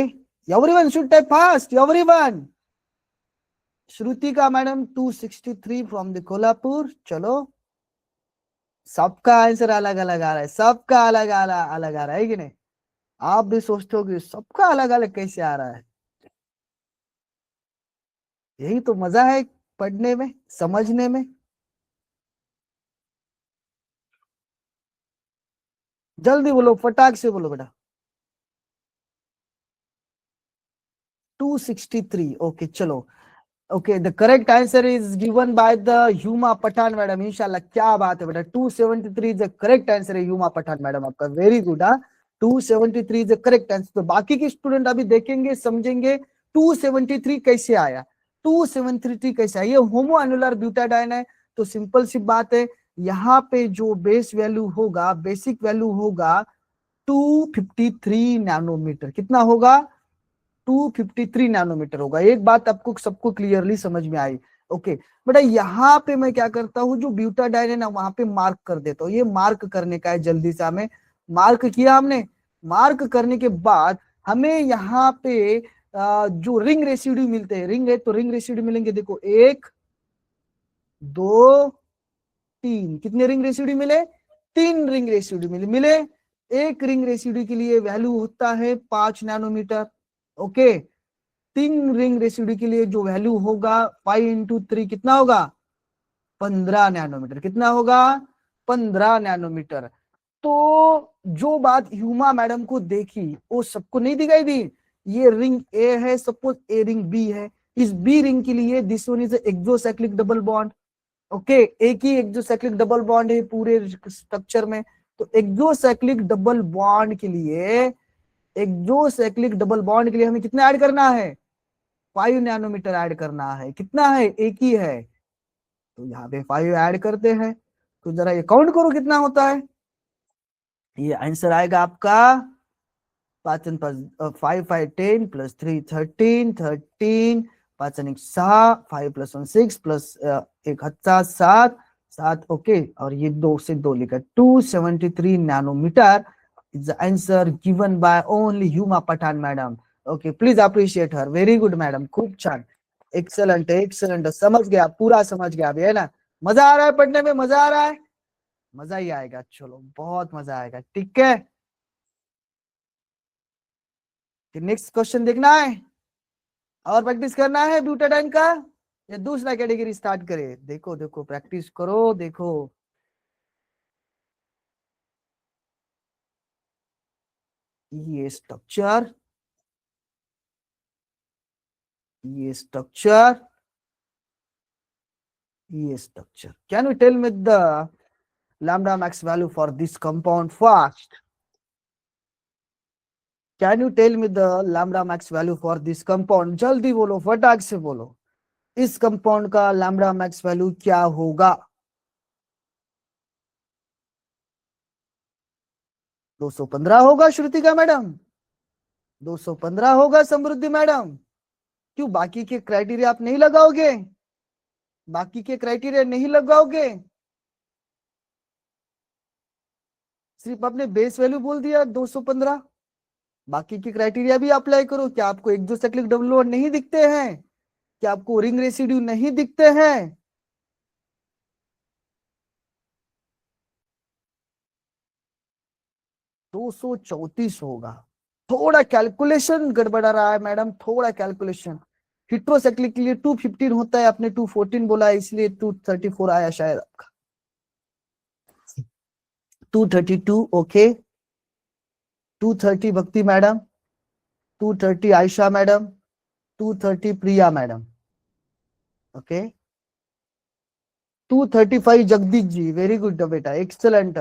Everyone should type fast, everyone. Shrutika madam 263 from the Kolhapur, चलो सबका आंसर अलग अलग आ रहा है, सबका अलग अलग अलग आ रहा है कि नहीं? आप भी सोचते हो कि सबका अलग अलग कैसे आ रहा है? यही तो मजा है पढ़ने में, समझने में। जल्दी बोलो, फटाक से बोलो बेटा। 263, ओके चलो। Okay, the correct answer is given by the Huma Pathan madam. इंशाल्लाह, क्या बात है बेटा, 273 इज द करेक्ट आंसर है ह्यूमा पठान मैडम आपका, वेरी गुड। हाँ, 273 इज द करेक्ट आंसर। तो बाकी के स्टूडेंट अभी देखेंगे, समझेंगे 273 कैसे आया। 273 कैसे आया? ये होमो एनुलर ब्यूटाडाइन है। तो सिंपल सी बात है, यहाँ पे जो बेस वैल्यू होगा, बेसिक वैल्यू होगा 253 नैनोमीटर। कितना होगा? 253 नैनोमीटर होगा। एक बात आपको सबको क्लियरली समझ में आई? ओके बेटा, यहाँ पे मैं क्या करता हूँ, जो ब्यूटाडाइन है ना, वहां पे मार्क कर देता हूँ। ये मार्क करने का है, जल्दी से हमें मार्क किया हमने। मार्क करने के बाद हमें यहाँ पे जो रिंग रेसिड्यू मिलते हैं, रिंग है तो रिंग रेसिड्यू मिलेंगे। देखो, 1 2 3, कितने रिंग रेसिड्यू मिले? 3 रिंग रेसिड्यू मिले। एक रिंग रेसिड्यू के लिए वैल्यू होता है 5 नैनोमीटर। ओके, 3 रिंग रेसिड्यू के लिए जो वैल्यू होगा 5 इंटू 3 कितना होगा? 15 नैनोमीटर। कितना होगा? 15 नैनोमीटर। तो जो बात ह्यूमा मैडम को देखी वो सबको नहीं दिखाई दी? ये रिंग ए है, सपोज ए रिंग बी है। इस बी रिंग के लिए this one is exocyclic double bond. Okay, एक ही एक्सोसाइक्लिक डबल बॉन्ड है पूरे स्ट्रक्चर में। तो एक्सोसाइक्लिक डबल बॉन्ड के लिए, एक्सोसाइक्लिक डबल बॉन्ड के लिए हमें कितना ऐड करना है? 5 नैनोमीटर ऐड करना है। कितना है? एक ही है, तो यहाँ पे 5 ऐड करते हैं। तो जरा ये काउंट करो कितना होता है। ये आंसर आएगा आपका 5 and 5 5 10 plus 3 13 13, 5 and 1 6, 5 plus 1 6 plus 1 7 7। Okay, और ये 2 से 2 लिखा, 273 nanometer is the answer given by only Huma Pathan madam. Okay, please appreciate her, very good madam, खूब छान, एक्सेलेंट एक्सेलेंट, समझ गया, पूरा समझ गया अभी, है ना? मजा आ रहा है पढ़ने में? मजा आ रहा है? मजा ही आएगा, चलो बहुत मजा आएगा, ठीक है। नेक्स्ट क्वेश्चन देखना है और प्रैक्टिस करना है ब्यूटाडाइन का, या दूसरा कैटेगरी स्टार्ट करें? देखो देखो, प्रैक्टिस करो, देखो। ये स्ट्रक्चर, ये स्ट्रक्चर, ये structure. Can you tell me the lambda max value for this compound fast? Can you tell me the lambda max value for this compound? जल्दी बोलो, फटाक से बोलो, इस कंपाउंड का lambda max वैल्यू क्या होगा? 215 होगा श्रुतिका मैडम? 215 होगा समृद्धि मैडम? क्यों, बाकी के क्राइटेरिया आप नहीं लगाओगे? बाकी के क्राइटेरिया नहीं लगाओगे? सिर्फ आपने बेस वैल्यू बोल दिया 215, बाकी के क्राइटेरिया भी अप्लाई करो। क्या आपको एक्सोसाइक्लिक डबल बॉन्ड नहीं दिखते हैं? क्या आपको रिंग रेसिड्यू नहीं दिखते हैं? दो 234 होगा। थोड़ा कैलकुलेशन गड़बड़ा रहा है मैडम, थोड़ा कैलकुलेशन। हिट्रोसाइक्लिक के लिए 215 होता है, आपने 214 बोला है, इसलिए 234 आया शायद आपका। 232, ओके। 230 भक्ति मैडम, 230 आयशा मैडम, 230 प्रिया madam, okay. 235 Jagdish ji, very good बेटा, excellent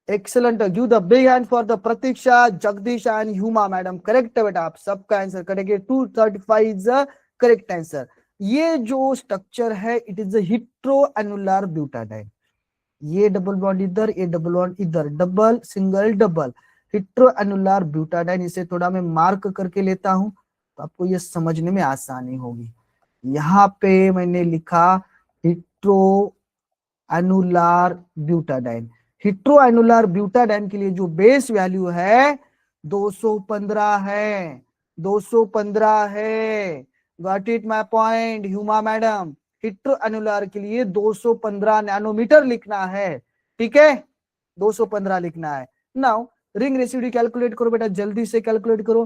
excellent. Give the big hand for the Pratiksha, Jagdish and Huma madam, correct है बेटा, आप सबका आंसर करेंगे। 235 इज करेक्ट आंसर। ये जो स्ट्रक्चर है, it is hetero annular butadiene. ये डबल बॉन्ड इधर, ये डबल बॉन्ड इधर, double single double, hetero annular butadiene. इसे थोड़ा मैं मार्क करके लेता हूं तो आपको ये समझने में आसानी होगी। यहाँ पे मैंने लिखा hetero annular butadiene. Hetero annular butadiene के लिए जो बेस वैल्यू है 215 है, 215 है। Got it my point Huma madam? Hetero annular के लिए 215 नैनोमीटर लिखना है, ठीक है, 215 लिखना है। नाउ रिंग रेसिड्यू कैलकुलेट करो बेटा, जल्दी से कैलकुलेट करो।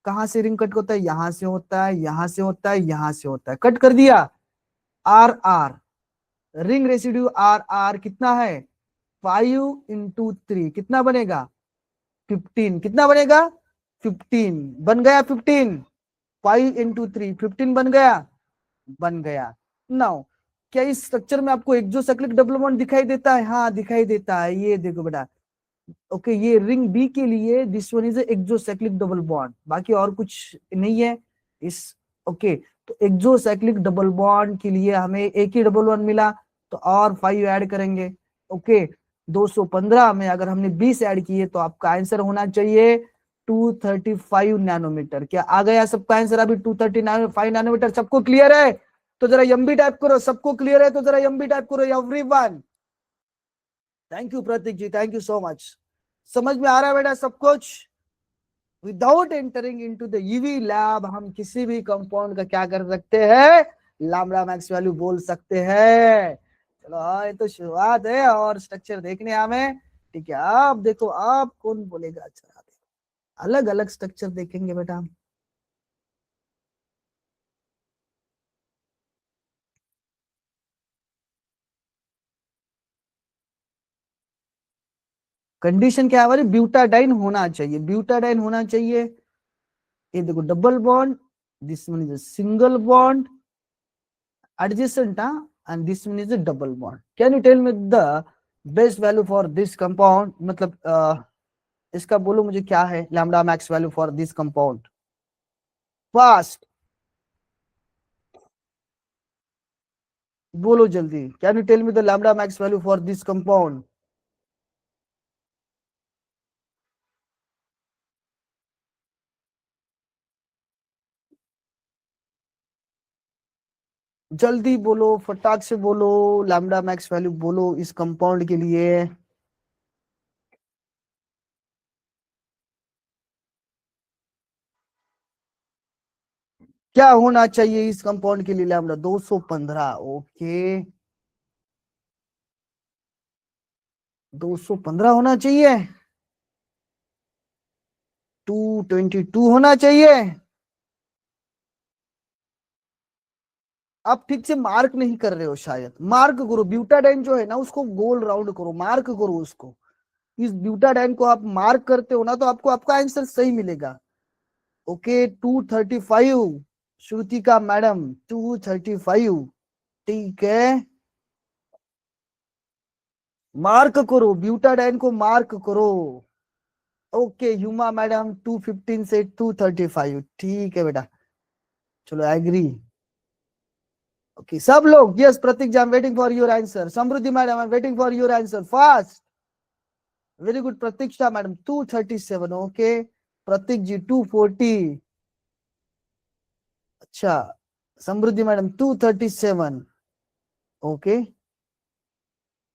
कहां से रिंग कट होता है? यहां से होता है, यहां से होता है, यहां से होता है। कट कर दिया। R R, ring residue R R कितना है? 5 × 3 कितना बनेगा? 15। कितना बनेगा? 15 बन गया। 15, 5 × 3 15 बन गया, बन गया। नाउ क्या इस स्ट्रक्चर में आपको एक्सोसाइक्लिक डबल बॉन्ड दिखाई देता है? हाँ दिखाई देता है, ये देखो बेटा। ओके, ये रिंग बी के लिए this one is exocyclic double bond, बाकी और कुछ नहीं है इस। ओके, तो एक्सोसाइक्लिक डबल बॉन्ड के लिए हमें एक ही डबल बॉन्ड मिला, तो और 5 ऐड करेंगे। ओके, 215 में अगर हमने 20 ऐड किए तो आपका आंसर होना चाहिए 235 नैनोमीटर। क्या आ गया सबका आंसर? अभी 235 नैनोमीटर। सबको क्लियर है? तो जरा एमबी टाइप करो। सबको क्लियर है तो जरा एमबी टाइप करो everyone. Thank you Prateek ji, thank you so much. समझ में आ रहा है बेटा सब कुछ? Without entering into the UV lab हम किसी भी कंपाउंड का क्या कर सकते हैं? लैम्ब्डा मैक्स वैल्यू बोल सकते हैं। चलो ये तो शुरुआत है और स्ट्रक्चर देखने हमें। ठीक है, आप देखो आप कौन बोलेगा। अच्छा, अलग अलग स्ट्रक्चर देखेंगे बेटा हम। कंडीशन क्या है हमारी? ब्यूटाडाइन होना चाहिए, ब्यूटाडाइन होना चाहिए। ये देखो double bond, this one is single bond adjacent, and this one is a double bond. Can you tell me the best value for this compound? मतलब इसका बोलो मुझे क्या है lambda max value for this compound? Fast बोलो जल्दी। Can you tell me the lambda max value for this compound? जल्दी बोलो, फटाक से बोलो। lambda max value बोलो इस कंपाउंड के लिए। क्या होना चाहिए इस कंपाउंड के लिए? लैम्बडा 215। ओके, 215 होना चाहिए, 222 होना चाहिए। आप ठीक से मार्क नहीं कर रहे हो शायद। मार्क करो, ब्यूटाडाइन जो है ना उसको गोल राउंड करो, मार्क करो उसको। इस ब्यूटाडाइन को आप मार्क करते हो ना तो आपको आपका आंसर सही मिलेगा। Okay, 235 Shrutika madam, 235। ठीक है, मार्क करो, ब्यूटाडाइन को मार्क करो। ओके युमा मैडम, 215 से 235। ठीक है बेटा, चलो एग्री। ओके सब लोग, yes Prateek ji I am waiting for your answer. Samruddhi madam I am waiting for your answer fast. Very good Prateeksha madam, 237। Okay Prateek ji 240। अच्छा, समृद्धि मैडम 237। ओके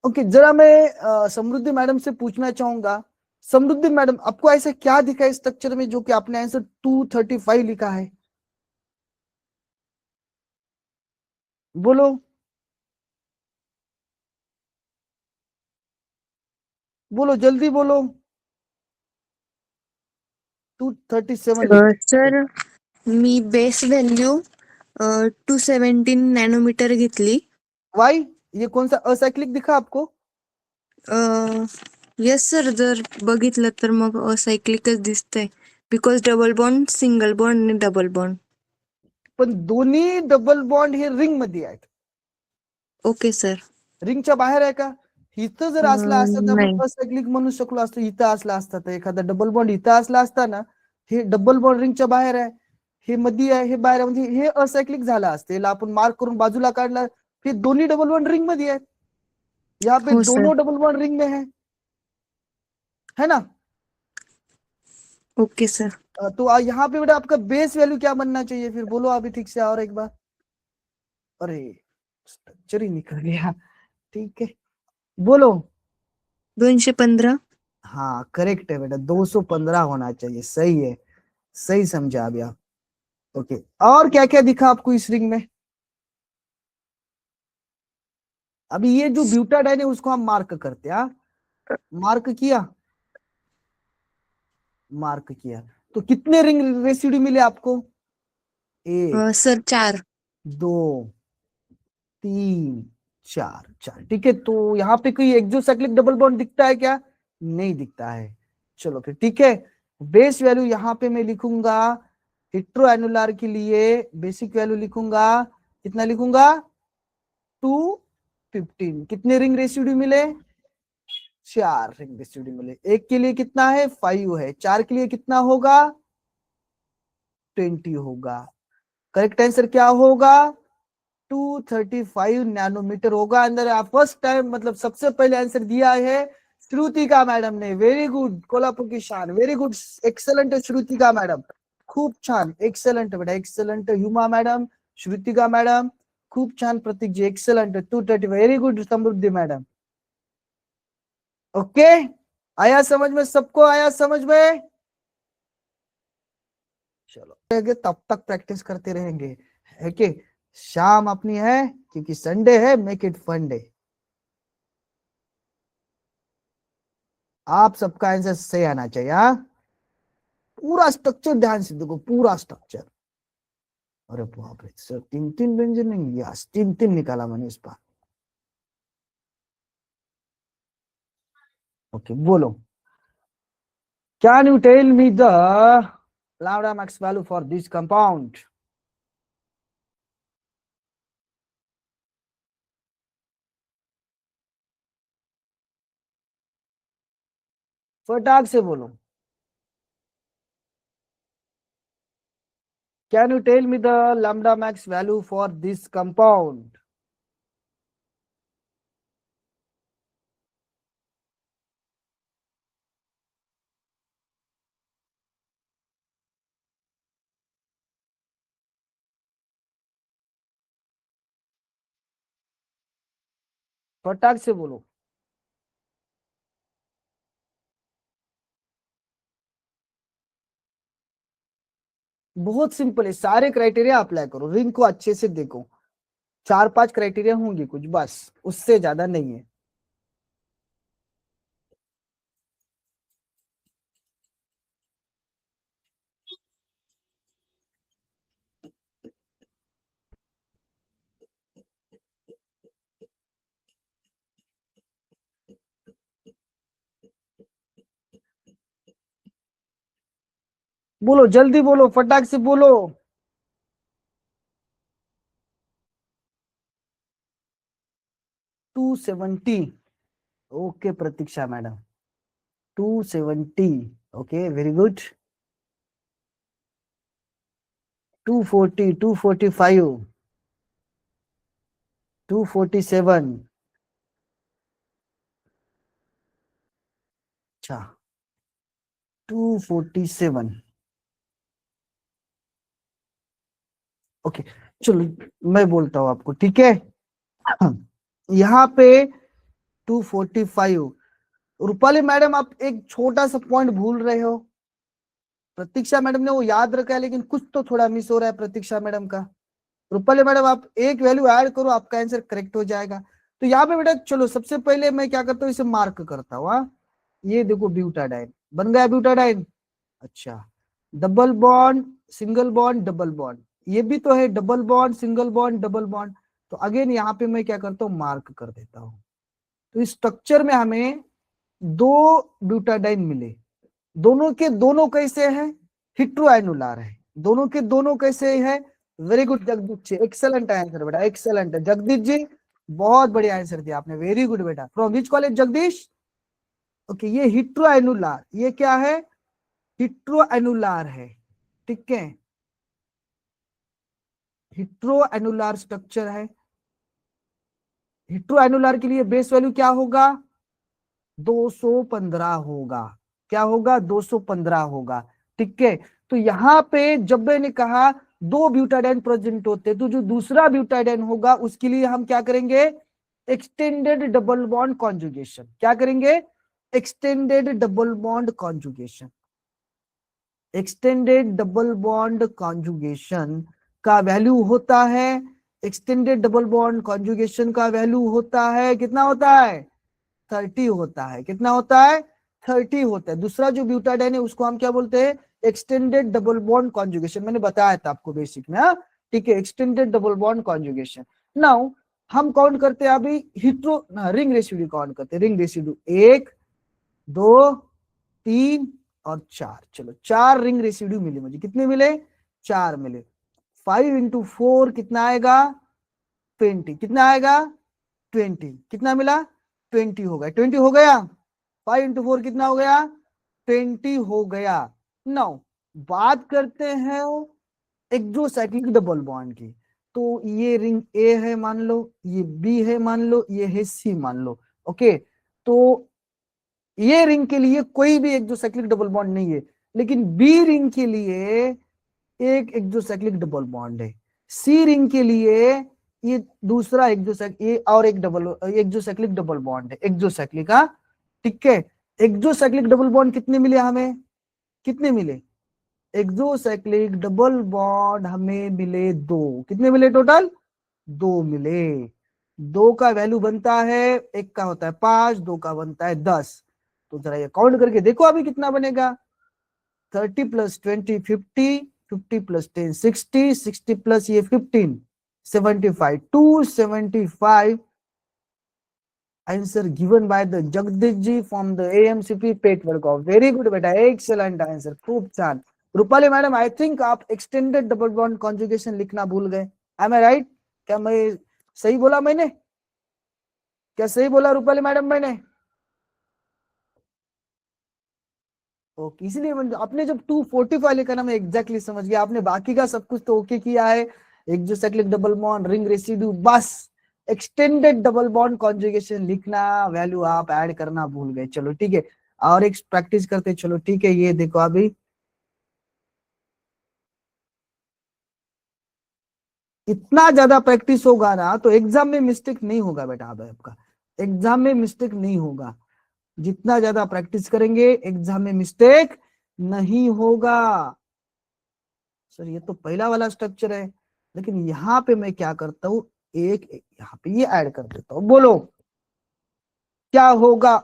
ओके, जरा मैं समृद्धि मैडम से पूछना चाहूंगा। समृद्धि मैडम आपको ऐसा क्या दिखा है स्ट्रक्चर में जो कि आपने आंसर 235 लिखा है? बोलो बोलो जल्दी बोलो। 237 लिखा है। सर मी बेस व्हॅल्यू 217 नॅनोमीटर घेतली. वाई, ये कौन सा असाइक्लिक दिखा आपको? येस सर, जर बघितलं तर मग असायक्लिकच दिसतंय. Because double bond, single bond आणि डबल बॉन्ड. पण दोन्ही डबल बॉन्ड हे रिंग मध्ये आहेत, ओके सर. रिंगच्या बाहेर आहे का? इथं जर असला असता तर नाही. आपण असायक्लिक म्हणू शकलो असतो. इथं असला असता तर एखादा डबल बॉन्ड इथं असला असता ना, हे डबल बॉन्ड रिंगच्या बाहेर आहे, हे मध्ये आहे, हे बाहेर आहे, म्हणजे हे असायक्लिक झालं असते. याला आपण मार्क करून बाजूला काढला, हे दोन्ही डबल बॉन्ड रिंग मध्ये आहेत. यहाँ पे हो सर. दोनों डबल बॉन्ड रिंग में है ना? Okay sir. तो यहाँ पे बेटा आपका बेस वैल्यू क्या बनना चाहिए फिर? बोलो अभी ठीक से और एक बार। अरे स्ट्रक्चर ही निकल गया। ठीक है बोलो। 215. हाँ करेक्ट है बेटा, 215 होना चाहिए, सही है, सही समझा अभी आप। ओके, और क्या क्या दिखा आपको इस रिंग में? अभी ये जो ब्यूटाडाइन है उसको हम मार्क करते हैं। मार्क किया, मार्क किया। तो कितने रिंग रेसिड्यू मिले आपको? एक, सर 4। दो, तीन, चार, चार। ठीक है, तो यहाँ पे कोई एक्सोसाइक्लिक डबल बॉन्ड दिखता है क्या? नहीं दिखता है। चलो फिर ठीक है, बेस वैल्यू यहाँ पे मैं लिखूंगा हेट्रो एनुलार के लिए, बेसिक वैल्यू लिखूंगा, कितना लिखूंगा? 215। कितने रिंग रेसिड्यू मिले? 4 रिंग रेसिड्यू मिले। एक के लिए कितना है? 5 है। 4 के लिए कितना होगा? 20 होगा। करेक्ट आंसर क्या होगा? 235 नैनोमीटर होगा। अंदर आप फर्स्ट टाइम, मतलब सबसे पहले आंसर दिया है श्रुतिका मैडम ने। वेरी गुड, कोल्हापुर की शान, very good, excellent Shrutika madam, खूप छान, एक्सेलेंट बेटा, excellent Huma madam, Shrutika madam, खूप छान, प्रतीक जी excellent, 235, very good Samruddhi madam. Okay, आया समझ में? सबको आया समझ में? चलो तब तक प्रैक्टिस करते रहेंगे, है कि? शाम अपनी है, क्योंकि संडे है, मेक इट फन डे। आप सबका आंसर सही आना चाहिए। हाँ, पूरा स्ट्रक्चर ध्यान से देखो, पूरा स्ट्रक्चर। अरे बाप रे सर, 3 3 व्यंजन नहीं, यस 3 3 निकाला मैंने इस बार। ओके, बोलो, can you tell me the lambda max value for this compound? फटाक से बोलो, can you tell me the lambda max value for this compound? फटाक से बोलो। बहुत सिंपल है, सारे क्राइटेरिया अप्लाई करो, रिंग को अच्छे से देखो, 4 5 क्राइटेरिया होंगे कुछ, बस उससे ज्यादा नहीं है। बोलो जल्दी बोलो, फटाक से बोलो। 270। ओके प्रतीक्षा मैडम, 270। Okay, very good. 240, 245, 247। अच्छा, 247। ओके, चलो मैं बोलता हूं आपको, ठीक है? यहाँ पे 245। रूपाली मैडम, आप एक छोटा सा पॉइंट भूल रहे हो। प्रतीक्षा मैडम ने वो याद रखा है, लेकिन कुछ तो थोड़ा मिस हो रहा है प्रतीक्षा मैडम का। रूपाली मैडम, आप एक वैल्यू ऐड करो, आपका आंसर करेक्ट हो जाएगा। तो यहाँ पे बेटा चलो, सबसे पहले मैं क्या करता हूँ, इसे मार्क करता हूँ। हाँ, ये देखो ब्यूटाडाइन बन गया, ब्यूटाडाइन। अच्छा, double bond, single bond, double bond, ये भी तो है, double bond, single bond, double bond. तो अगेन यहाँ पे मैं क्या करता हूँ, मार्क कर देता हूँ। तो इस स्ट्रक्चर में हमें 2 ब्यूटाडाइन मिले। दोनों के दोनों कैसे हैं? हिट्रोएनुलार है। दोनों के दोनों कैसे है? Very good Jagdish ji, excellent answer बेटा, एक्सेलेंट जगदीश जी, बहुत बढ़िया आंसर दिया आपने, वेरी गुड बेटा। From which college Jagdish? Okay, ये हिट्रोएनुलार, ये क्या है? हिट्रोएनुलार है, ठीक है, हिट्रोएनुलार स्ट्रक्चर है। हिट्रोएनुलार के लिए बेस वैल्यू क्या होगा? 215 होगा। क्या होगा? 215 होगा, ठीक है। तो यहाँ पे जब मैंने कहा 2 ब्यूटाडाइन प्रेजेंट होते, तो जो दूसरा ब्यूटाडाइन होगा उसके लिए हम क्या करेंगे? Extended double bond conjugation. क्या करेंगे? Extended double bond conjugation. Extended double bond conjugation का वैल्यू होता है, एक्सटेंडेड डबल बॉन्ड कॉन्जुगेशन का वैल्यू होता है, कितना होता है? 30 होता है। कितना होता है? 30 होता है। दूसरा जो ब्यूटाडाइन है उसको हम क्या बोलते हैं? Extended double bond conjugation. मैंने बताया था आपको बेसिक में, हाँ ठीक है, extended double bond conjugation. Now हम काउंट करते हैं अभी हिट्रो रिंग रेसिड्यू काउंट करते हैं। रिंग रेसिड्यू 1 2 3 और 4। चलो 4 रिंग रेसिड्यू मिले मुझे। कितने मिले? 4 मिले। 5 इंटू 4 कितना आएगा? 20। कितना आएगा? 20। कितना मिला? 20 हो गया। 20 हो गया। 5 इंटू 4 कितना हो गया? 20 हो गया। नाउ बात करते हैं एक्सोसाइक्लिक डबल बॉन्ड की। तो ये रिंग ए है मान लो, ये बी है मान लो, ये है सी मान लो। ओके, तो ये रिंग के लिए कोई भी एक्सोसाइक्लिक डबल बॉन्ड नहीं है, लेकिन बी रिंग के लिए एक एक्सोसाइक्लिक डबल बॉन्ड है। सी रिंग के लिए ये दूसरा ये और एक डबल एक्सोसाइक्लिक डबल बॉन्ड है। एक्सोसाइक्लिक, हाँ ठीक है। एक्सोसाइक्लिक डबल बॉन्ड कितने मिले हमें? कितने मिले? एक्सोसाइक्लिक डबल बॉन्ड हमें मिले 2। कितने मिले टोटल? 2 मिले। 2 का वैल्यू बनता है, एक का होता है 5, 2 का बनता है 10। तो जरा ये काउंट करके देखो अभी कितना बनेगा। 30 प्लस 20 50, 50 प्लस 10 60, 60 प्लस ये 15 75, 275 answer given by the Jagdish ji from the AMCP Petvadgaon. Very good बेटा, एक्सेलेंट आंसर, खूब छान। रूपाली मैडम आई थिंक आप एक्सटेंडेड डबल बॉन्ड कॉन्जुगेशन लिखना भूल गए। Am I right? क्या मैं सही बोला? मैंने क्या सही बोला रूपाली मैडम मैंने? ओके, इसलिए आपने जब 245 लिखा ना मैं एग्जैक्टली समझ गया। आपने बाकी का सब कुछ तो ओके किया है, exocyclic double bond, ring residue, बस एक्सटेंडेड डबल बॉन्ड कॉन्जुगेशन लिखना, वैल्यू आप ऐड करना भूल गए। चलो ठीक है, और एक प्रैक्टिस करते। चलो ठीक है, ये देखो अभी इतना ज्यादा प्रैक्टिस होगा ना तो एग्जाम में मिस्टेक नहीं होगा बेटा। अब आपका एग्जाम में मिस्टेक नहीं होगा। जितना ज्यादा प्रैक्टिस करेंगे एग्जाम में मिस्टेक नहीं होगा। सर ये तो पहला वाला स्ट्रक्चर है, लेकिन यहाँ पे मैं क्या करता हूँ, एक यहाँ पे ये ऐड कर देता हूँ। बोलो क्या होगा?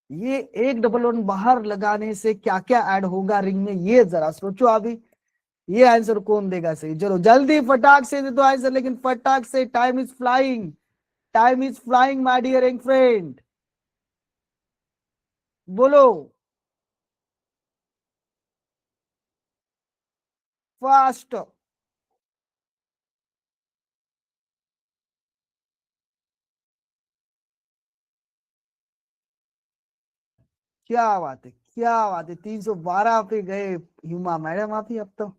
ये एक डबल वन बाहर लगाने से क्या क्या ऐड होगा रिंग में, ये जरा सोचो अभी। ये आंसर कौन देगा सही? चलो जल्दी फटाक से दे दो आंसर, लेकिन फटाक से, time is flying, time is flying my dear young friend. बोलो फास्ट। क्या बात है, क्या बात है, 312 पे गए हुमा मैडम आप ही अब तो।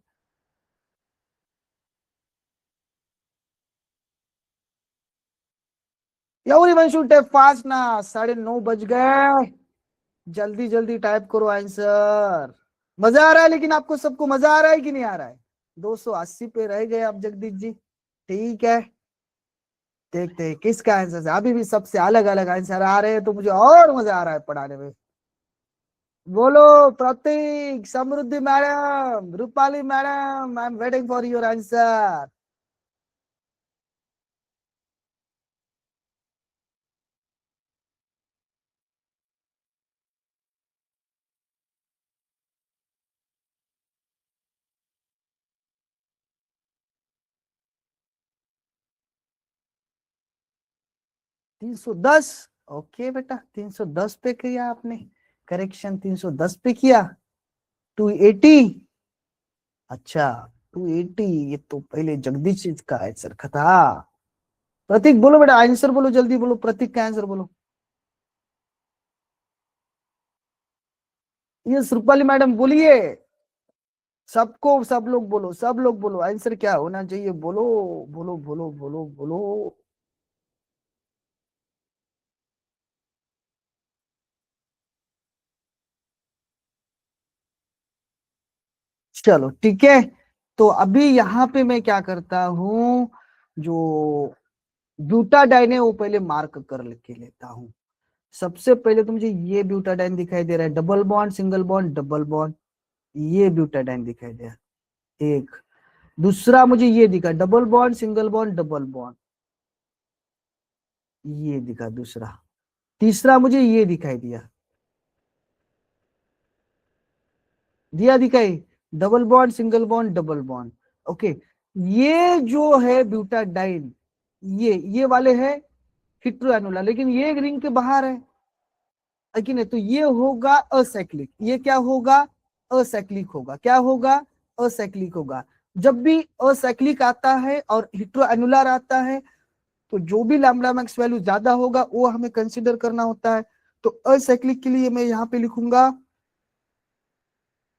एवरीवन शुड टाइप फास्ट ना, 9:30 बज गए। जल्दी जल्दी टाइप करो आंसर। मजा आ रहा है? लेकिन आपको सबको मजा आ रहा है कि नहीं आ रहा है? 280 पे रह गए आप जगदीश जी। ठीक है, देखते हैं किसका आंसर है। अभी भी सबसे अलग अलग आंसर आ रहे हैं तो मुझे और मजा आ रहा है पढ़ाने में। बोलो Prateek, Samruddhi madam, Rupali madam, I am waiting for your answer. तीन सौ दस। ओके बेटा, 310 पे किया आपने करेक्शन, 310 पे किया। 280। अच्छा 280, ये तो पहले जगदीश का आंसर था। प्रतीक बोलो बेटा आंसर बोलो, जल्दी बोलो, प्रतीक का आंसर बोलो। ये रूपाली मैडम बोलिए, सबको, सब लोग बोलो, सब लोग बोलो आंसर क्या होना चाहिए, बोलो बोलो बोलो बोलो बोलो। चलो ठीक है, तो अभी यहाँ पे मैं क्या करता हूँ, जो ब्यूटाडाइन है वो पहले मार्क कर के लेता हूँ। सबसे पहले तो मुझे ये ब्यूटाडाइन दिखाई दे रहा है, double bond single bond double bond, ये ब्यूटाडाइन दिखाई दे रहा है एक। दूसरा मुझे ये दिखा, double bond single bond double bond. ये दिखा दूसरा। तीसरा मुझे ये दिखाई दिया, दिया दिखाई, double bond single bond double bond. Okay, ये जो है ब्यूटाडाइन, ये वाले है हेटेरोएनुलर, लेकिन ये एक रिंग के बाहर है कि नहीं, तो ये होगा असाइक्लिक। ये क्या होगा, असाइक्लिक होगा। क्या होगा, असाइक्लिक होगा। जब भी असाइक्लिक आता है और हेटेरोएनुलर आता है, तो जो भी लैम्ब्डा मैक्स वैल्यू ज्यादा होगा वो हमें कंसीडर करना होता है। तो असाइक्लिक के लिए मैं यहाँ पे लिखूंगा,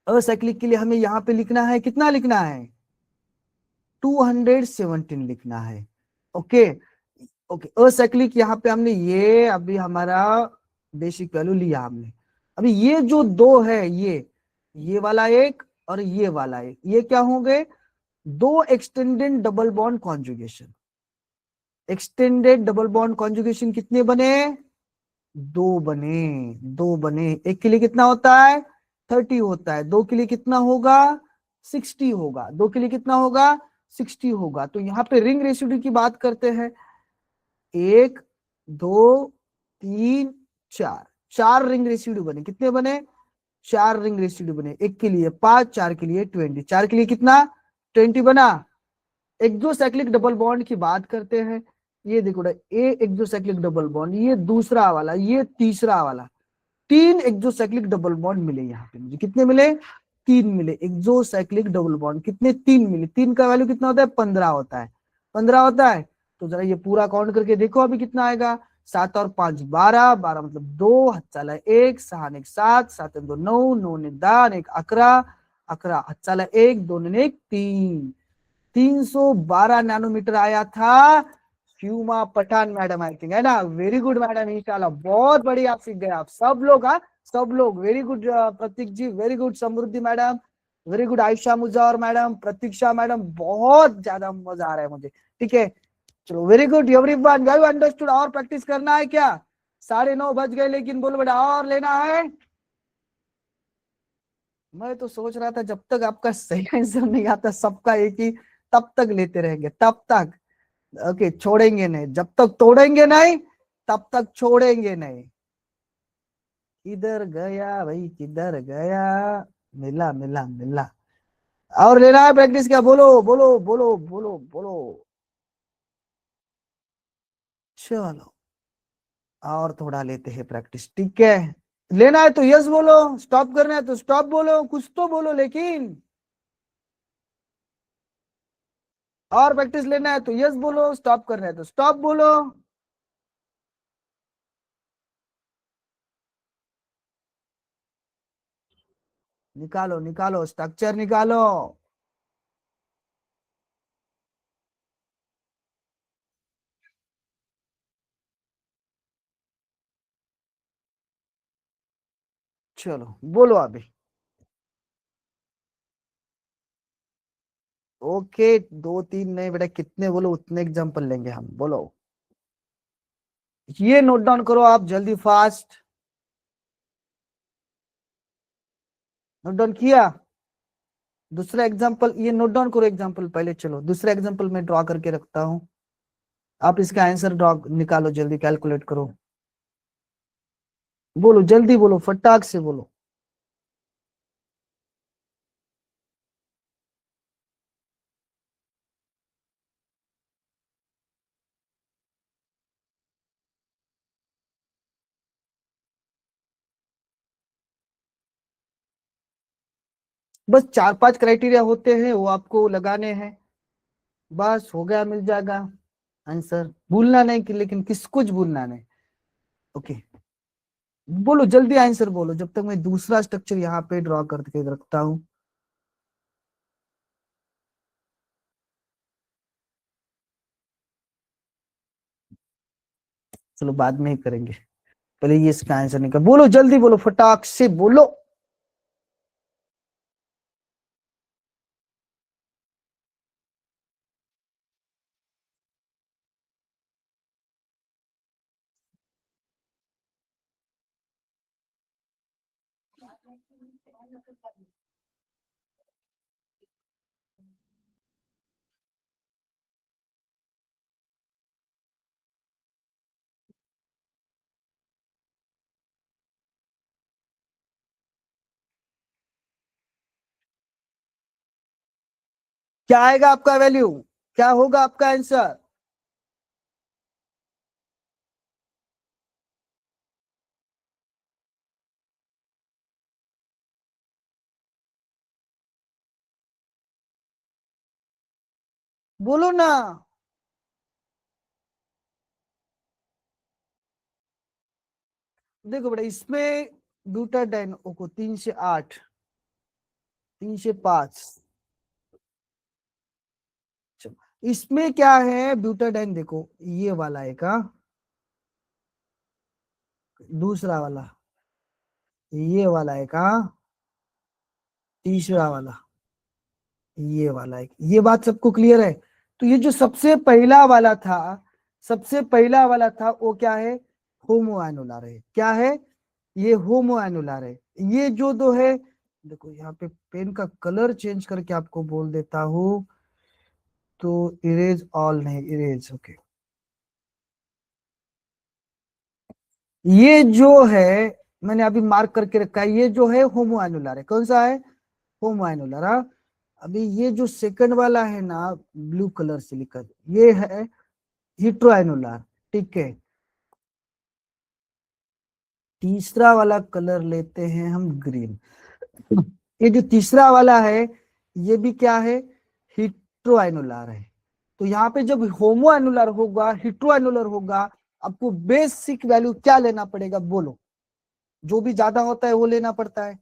असाइक्लिक के लिए हमें यहाँ पे लिखना है, कितना लिखना है, 217 लिखना है। ओके, ओके, असाइक्लिक यहाँ पे हमने ये अभी हमारा बेसिक वैल्यू लिया हमने। अभी ये जो दो है, ये वाला एक और ये वाला एक, ये क्या होंगे, दो extended double bond conjugation. Extended double bond conjugation कितने बने, दो बने। दो बने, एक के लिए कितना होता है, 30 होता है, दो के लिए कितना होगा, 60 होगा, दो के लिए कितना होगा, 60 होगा। तो यहाँ पे रिंग रेसिड्यू की बात करते हैं, एक, दो, तीन, चार, चार रिंग रेसिड्यू बने। कितने बने, चार रिंग रेसिड्यू बने। एक के लिए 5, चार के लिए 20, चार के लिए कितना, 20 बना। एक्सोसाइक्लिक डबल बॉन्ड की बात करते हैं, ये देखो ना, ए एक्सोसाइक्लिक डबल बॉन्ड, ये दूसरा वाला, ये तीसरा वाला, तीन एक्सोसाइक्लिक डबल बॉन्ड मिले यहाँ पे मुझे। कितने मिले, तीन मिले एक्सोसाइक्लिक डबल बॉन्ड। कितने, तीन मिले। तीन का वैल्यू कितना होता है, 15 होता है, 15 होता है। तो जरा ये पूरा काउंट करके देखो अभी कितना आएगा, 7 और 5 12, 12 मतलब 2, हाथ चाला 1, 6 ने 7, 7 2 9, 9 ने 10, 1 11, 11 हाथ चाला 1, 2 ने 1 3, 312 नैनोमीटर आया था। फ्यूमा पठान मैडम आई थिंक, है ना। वेरी गुड मैडम, इंशाल्लाह बहुत बढ़िया, आप सीख गए आप सब लोग। हाँ, सब लोग very good. Prateek ji very good, Samruddhi madam very good, Ayesha Mujawar madam, Prateeksha madam, बहुत ज्यादा मजा आ रहा है मुझे। ठीक है, चलो very good everyone, you understood. और प्रैक्टिस करना है क्या, 9:30 बज गए, लेकिन बोलो बेटा और लेना है। मैं तो सोच रहा था जब तक आपका सही आंसर नहीं आता सबका एक ही, तब तक लेते रहेंगे, तब तक। ओके, छोड़ेंगे नहीं, जब तक तोड़ेंगे नहीं तब तक छोड़ेंगे नहीं। किधर गया भाई, किधर गया, मिला मिला मिला। और लेना है प्रैक्टिस क्या, बोलो बोलो बोलो बोलो बोलो। चलो और थोड़ा लेते हैं प्रैक्टिस, ठीक है। लेना है तो यस बोलो, स्टॉप करना है तो स्टॉप बोलो, कुछ तो बोलो लेकिन। और प्रैक्टिस लेना है तो यस बोलो, स्टॉप करना है तो स्टॉप बोलो। निकालो निकालो, स्ट्रक्चर निकालो। चलो बोलो अभी। ओके, दो तीन नहीं बेटा, कितने बोलो उतने एग्जांपल लेंगे हम, बोलो। ये नोट डाउन करो आप जल्दी फास्ट। नोट डाउन किया, दूसरा एग्जांपल ये नोट डाउन करो एग्जांपल पहले। चलो दूसरा एग्जांपल मैं ड्रॉ करके रखता हूं, आप इसका आंसर ड्रॉ निकालो, जल्दी कैलकुलेट करो। बोलो जल्दी बोलो, फटाक से बोलो। बस 4-5 क्राइटेरिया होते हैं, वो आपको लगाने हैं, बस हो गया, मिल जाएगा आंसर। भूलना नहीं कि, लेकिन किस कुछ भूलना नहीं। ओके, बोलो जल्दी आंसर बोलो, जब तक मैं दूसरा स्ट्रक्चर यहाँ पे ड्रॉ करके रखता हूँ। चलो बाद में ही करेंगे, पहले ये इसका आंसर निकल, बोलो जल्दी बोलो, फटाक से बोलो। क्या आएगा आपका वैल्यू, क्या होगा आपका आंसर? बोलो ना। देखो बेटा, इसमें ब्यूटाडाइन को 3 से 8, 3 से 5। इसमें क्या है ब्यूटाडाइन, देखो ये वाला है का, दूसरा वाला ये वाला है का, तीसरा वाला ये वाला है। ये बात सबको क्लियर है? तो ये जो सबसे पहला वाला था, सबसे पहला वाला था वो क्या है? होमो एनुलर है। क्या है? ये होमो एनुलर है। ये जो दो है, देखो यहाँ पे पेन का कलर चेंज करके आपको बोल देता हूं, तो इरेज ऑल नहीं, इरेज ओके। ये जो है मैंने अभी मार्क करके रखा है, ये जो है होमो एनुलर है। कौन सा है? होमो एनुलर। हाँ, अभी ये जो सेकंड वाला है ना, ब्लू कलर से लिखा, ये है हिट्रो एनुलर। ठीक है, तीसरा वाला कलर लेते हैं हम ग्रीन। ये जो तीसरा वाला है, ये भी क्या है? हिट्रो एनुलर है। तो यहाँ पे जब होमो एनुलर होगा, हिट्रो एनुलर होगा, आपको बेसिक वैल्यू क्या लेना पड़ेगा बोलो? जो भी ज्यादा होता है वो लेना पड़ता है।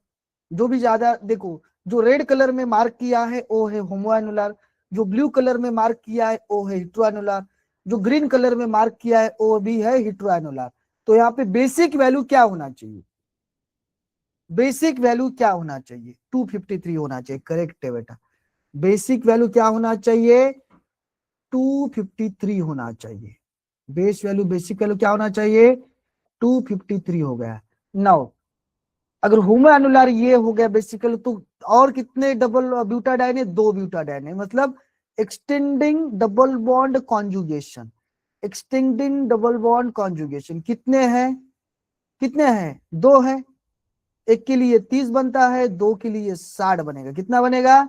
जो भी ज्यादा, देखो जो रेड कलर में मार्क किया है वो है होमो एनुलर, जो ब्लू कलर में मार्क किया है वो है हिट्रो एनुलर, जो ग्रीन कलर में मार्क किया है वो भी है हिट्रो एनुलर। तो यहाँ पे बेसिक वैल्यू क्या होना चाहिए? बेसिक वैल्यू क्या होना चाहिए? 253 होना चाहिए। करेक्ट है बेटा। बेसिक वैल्यू क्या होना चाहिए? 253 होना चाहिए। बेस वैल्यू, बेसिक वैल्यू क्या होना चाहिए? 253 हो गया। नाउ अगर होमो एनुलर ये हो गया बेसिकली, तो और कितने डबल ब्यूटाडाइन है? 2 ब्यूटाडाइन है। मतलब extending double bond conjugation, extending double bond conjugation कितने हैं? कितने हैं? 2 है। एक के लिए 30 बनता है, 2 के लिए 60 बनेगा। कितना बनेगा?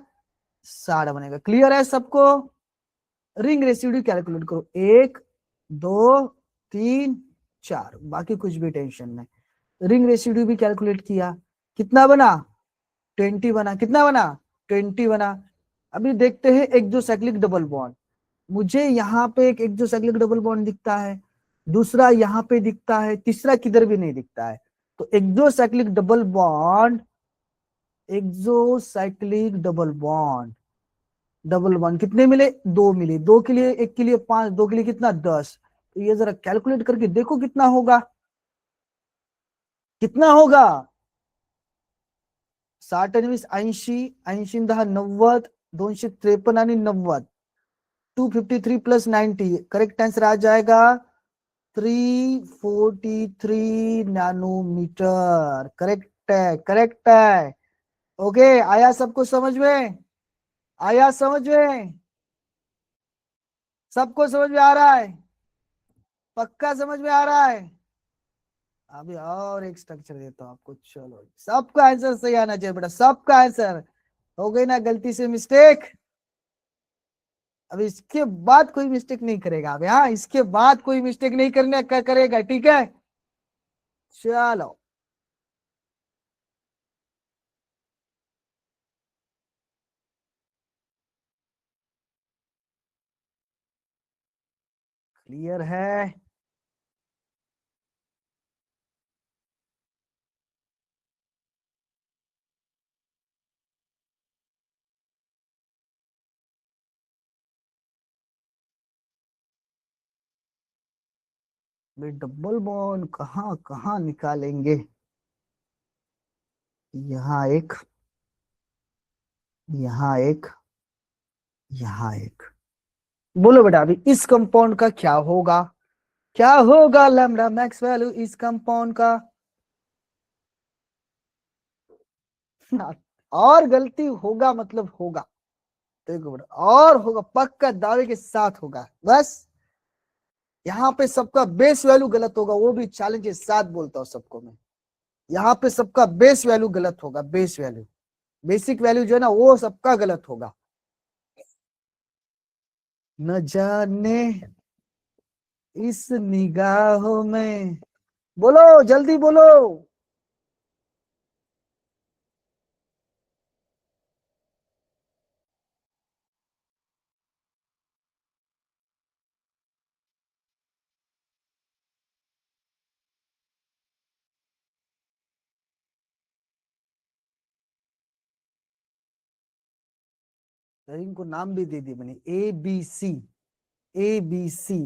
60 बनेगा। क्लियर है सबको? रिंग रेसिड्यू कैलकुलेट करो, 1 2 3 4, बाकी कुछ भी टेंशन नहीं। रिंग रेसिड्यू भी कैलकुलेट किया, कितना बना? 20 बना। कितना बना? 20 बना। अभी देखते हैं एक्सोसाइक्लिक डबल बॉन्ड। मुझे यहाँ पे एक एक्सोसाइक्लिक डबल बॉन्ड दिखता है, दूसरा यहाँ पे दिखता है, तीसरा किधर भी नहीं दिखता है। तो exocyclic double bond, exocyclic double bond, double bond कितने मिले? 2 मिले। 2 के लिए, एक के लिए 5, 2 के लिए कितना? 10। तो ये जरा कैलकुलेट करके देखो कितना होगा, कितना होगा? 60 आणि 80, 80 10 90, 253 आणि 90, 253 + 90, करेक्ट आंसर आ जाएगा 343 नैनोमीटर। करेक्ट है, करेक्ट है। ओके, आया सबको समझ में? आया समझ में? सबको समझ में आ रहा है? पक्का समझ में आ रहा है? अभी और एक स्ट्रक्चर देता हूं आपको। चलो, सबका आंसर सही आना चाहिए बेटा, सबका आंसर। हो गई ना गलती से मिस्टेक? अब इसके बाद कोई मिस्टेक नहीं करेगा। अब हाँ, इसके बाद कोई मिस्टेक नहीं करने का करेगा, ठीक है? चलो, क्लियर है? डबल बॉन्ड कहाँ कहाँ निकालेंगे? यहाँ एक, यहाँ एक, यहाँ एक। बोलो बेटा, अभी इस कंपाउंड का क्या होगा? क्या होगा लैम्डा मैक्स वैल्यू इस कंपाउंड का? और गलती होगा मतलब होगा। देखो बेटा, और होगा, पक्का दावे के साथ होगा। बस यहाँ पे सबका बेस वैल्यू गलत होगा, वो भी चैलेंज के साथ बोलता हूँ सबको मैं। यहाँ पे सबका बेस वैल्यू गलत होगा, बेस वैल्यू, बेसिक वैल्यू जो है ना वो सबका गलत होगा। न जाने इस निगाहों में, बोलो जल्दी बोलो। इनको नाम भी दे दिए मैंने, A B C, A B C,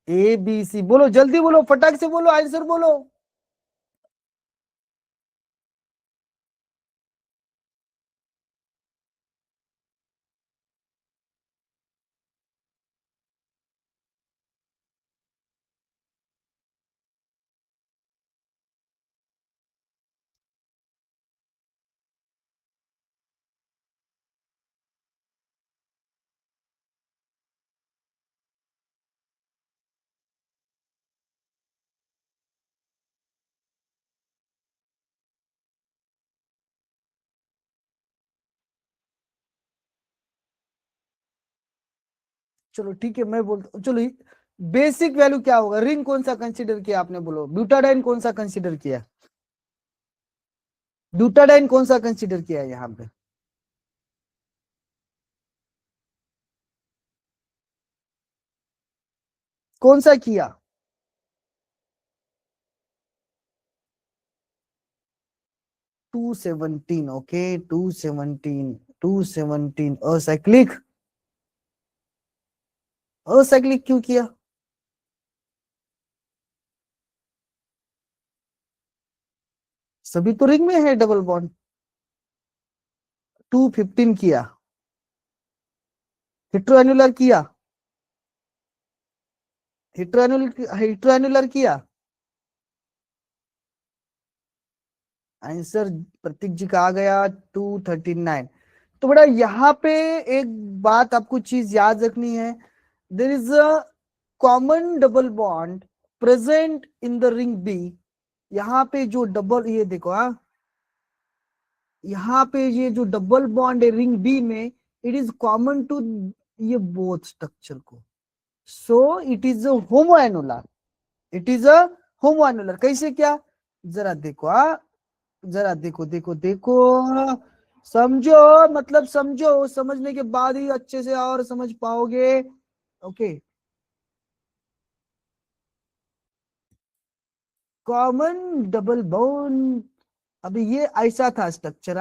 A B C, बोलो जल्दी बोलो, फटाक से बोलो, आंसर बोलो। चलो ठीक है, मैं बोलता हूँ, चलो बेसिक वैल्यू क्या होगा, रिंग कौन सा कंसीडर किया आपने, बोलो ब्यूटाडाइन कौन सा कंसीडर किया, ब्यूटाडाइन कौन सा कंसीडर किया है यहाँ पे, कौन सा किया, 217, ओके 217, 217 असाइक्लिक, असाइक्लिक क्यों किया, सभी तो रिंग में है डबल बॉन्ड, 215 किया, हेट्रोएनुलर किया, हेट्रोएनुलर किया, आंसर प्रतीक जी का आ गया 239। तो बेटा यहाँ पे एक बात आपको चीज याद रखनी है, there is a common double bond present in the ring B. यहाँ पे जो डबल, ये देखो हाँ, यहाँ पे ये जो डबल बॉन्ड है रिंग बी में, इट इज कॉमन टू ये बोथ स्ट्रक्चर को, so it is a homoannular, it is a homoannular. कैसे क्या, जरा देखो हाँ, जरा देखो देखो देखो, समझो, मतलब समझो, समझने के बाद ही अच्छे से और समझ पाओगे। ओके, कॉमन डबल बॉन्ड, अभी ये ऐसा था स्ट्रक्चर,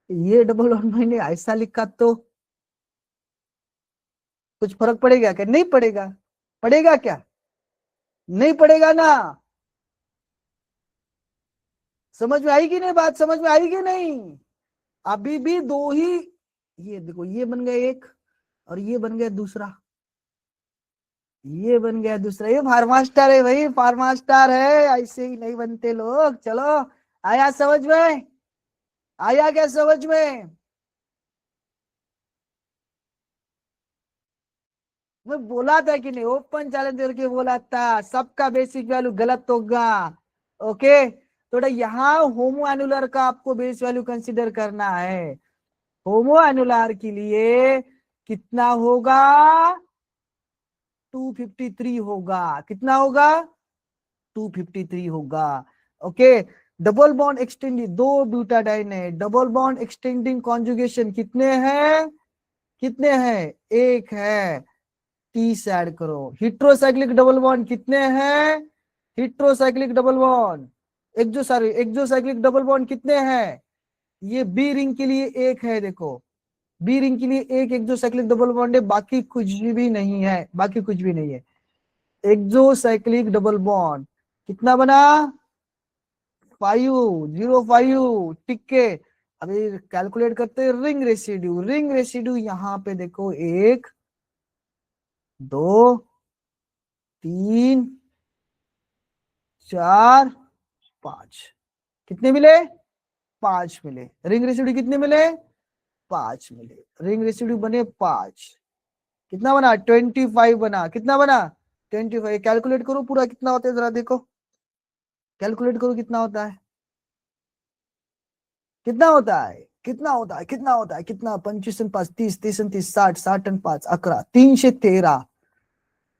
ये डबल बॉन्ड मैंने ऐसा लिखा तो कुछ फर्क पड़ेगा क्या, नहीं पड़ेगा, पड़ेगा क्या, नहीं पड़ेगा ना, समझ में आई कि नहीं, बात समझ में आई कि नहीं, अभी भी दो ही, ये देखो ये बन गया एक, और ये बन गया दूसरा, ये बन गया दूसरा, ये फार्मास्टर है भाई, फार्मास्टर है, ऐसे ही नहीं बनते लोग। चलो, आया समझ में, आया क्या समझ में, मैं बोला था कि नहीं, ओपन चैलेंज करके बोला था, सबका बेसिक वैल्यू गलत होगा। ओके, थोड़ा यहाँ होमो एनुलर का आपको बेस वैल्यू कंसीडर करना है, होमो एनुलर के लिए कितना होगा, 253 होगा, कितना होगा, 253 होगा। ओके, डबल बॉन्ड एक्सटेंडिंग, दो ब्यूटाडाइन है, डबल बॉन्ड एक्सटेंडिंग कॉन्जुगेशन कितने हैं, कितने हैं, एक है, 30 ऐड करो। हिट्रोसाइक्लिक डबल बॉन्ड कितने हैं, heterocyclic double bond, exocyclic double bond कितने हैं, ये बी रिंग के लिए एक है, देखो बी रिंग के लिए एक एक्सोसाइक्लिक डबल बॉन्ड है, बाकी कुछ भी नहीं है, बाकी कुछ भी नहीं है। एक्सोसाइक्लिक डबल बॉन्ड कितना बना, 505, ठीक है। अभी कैलकुलेट करते हैं रिंग रेसिड्यू, रिंग रेसिड्यू यहाँ पे देखो, एक, दो, तीन, चार, पांच, कितने मिले, पांच मिले, रिंग रेसिड्यू कितने मिले, पांच मिले, रिंग रेसिड्यू बने पांच, कितना बना, 25 बना, कितना बना, 25, कैलकुलेट करो पूरा कितना होता है, जरा देखो, कैलकुलेट करो कितना होता है, कितना होता है, कितना होता है, कितना होता है, कितना, 25 and 5 30, 30 and 30 60, 60 and 5 11, 313,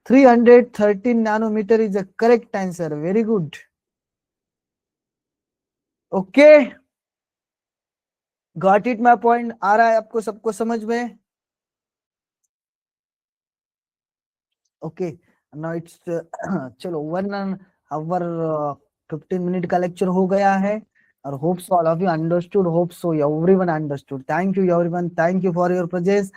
313 nanometer is the correct answer. Very good. Okay, got it my point. आ रहा है आपको सबको समझ में? Okay, now it's चलो 1 hour 15 minute का लेक्चर हो गया है और hopes all of you understood, hope so everyone understood. Thank you everyone, thank you for your presence.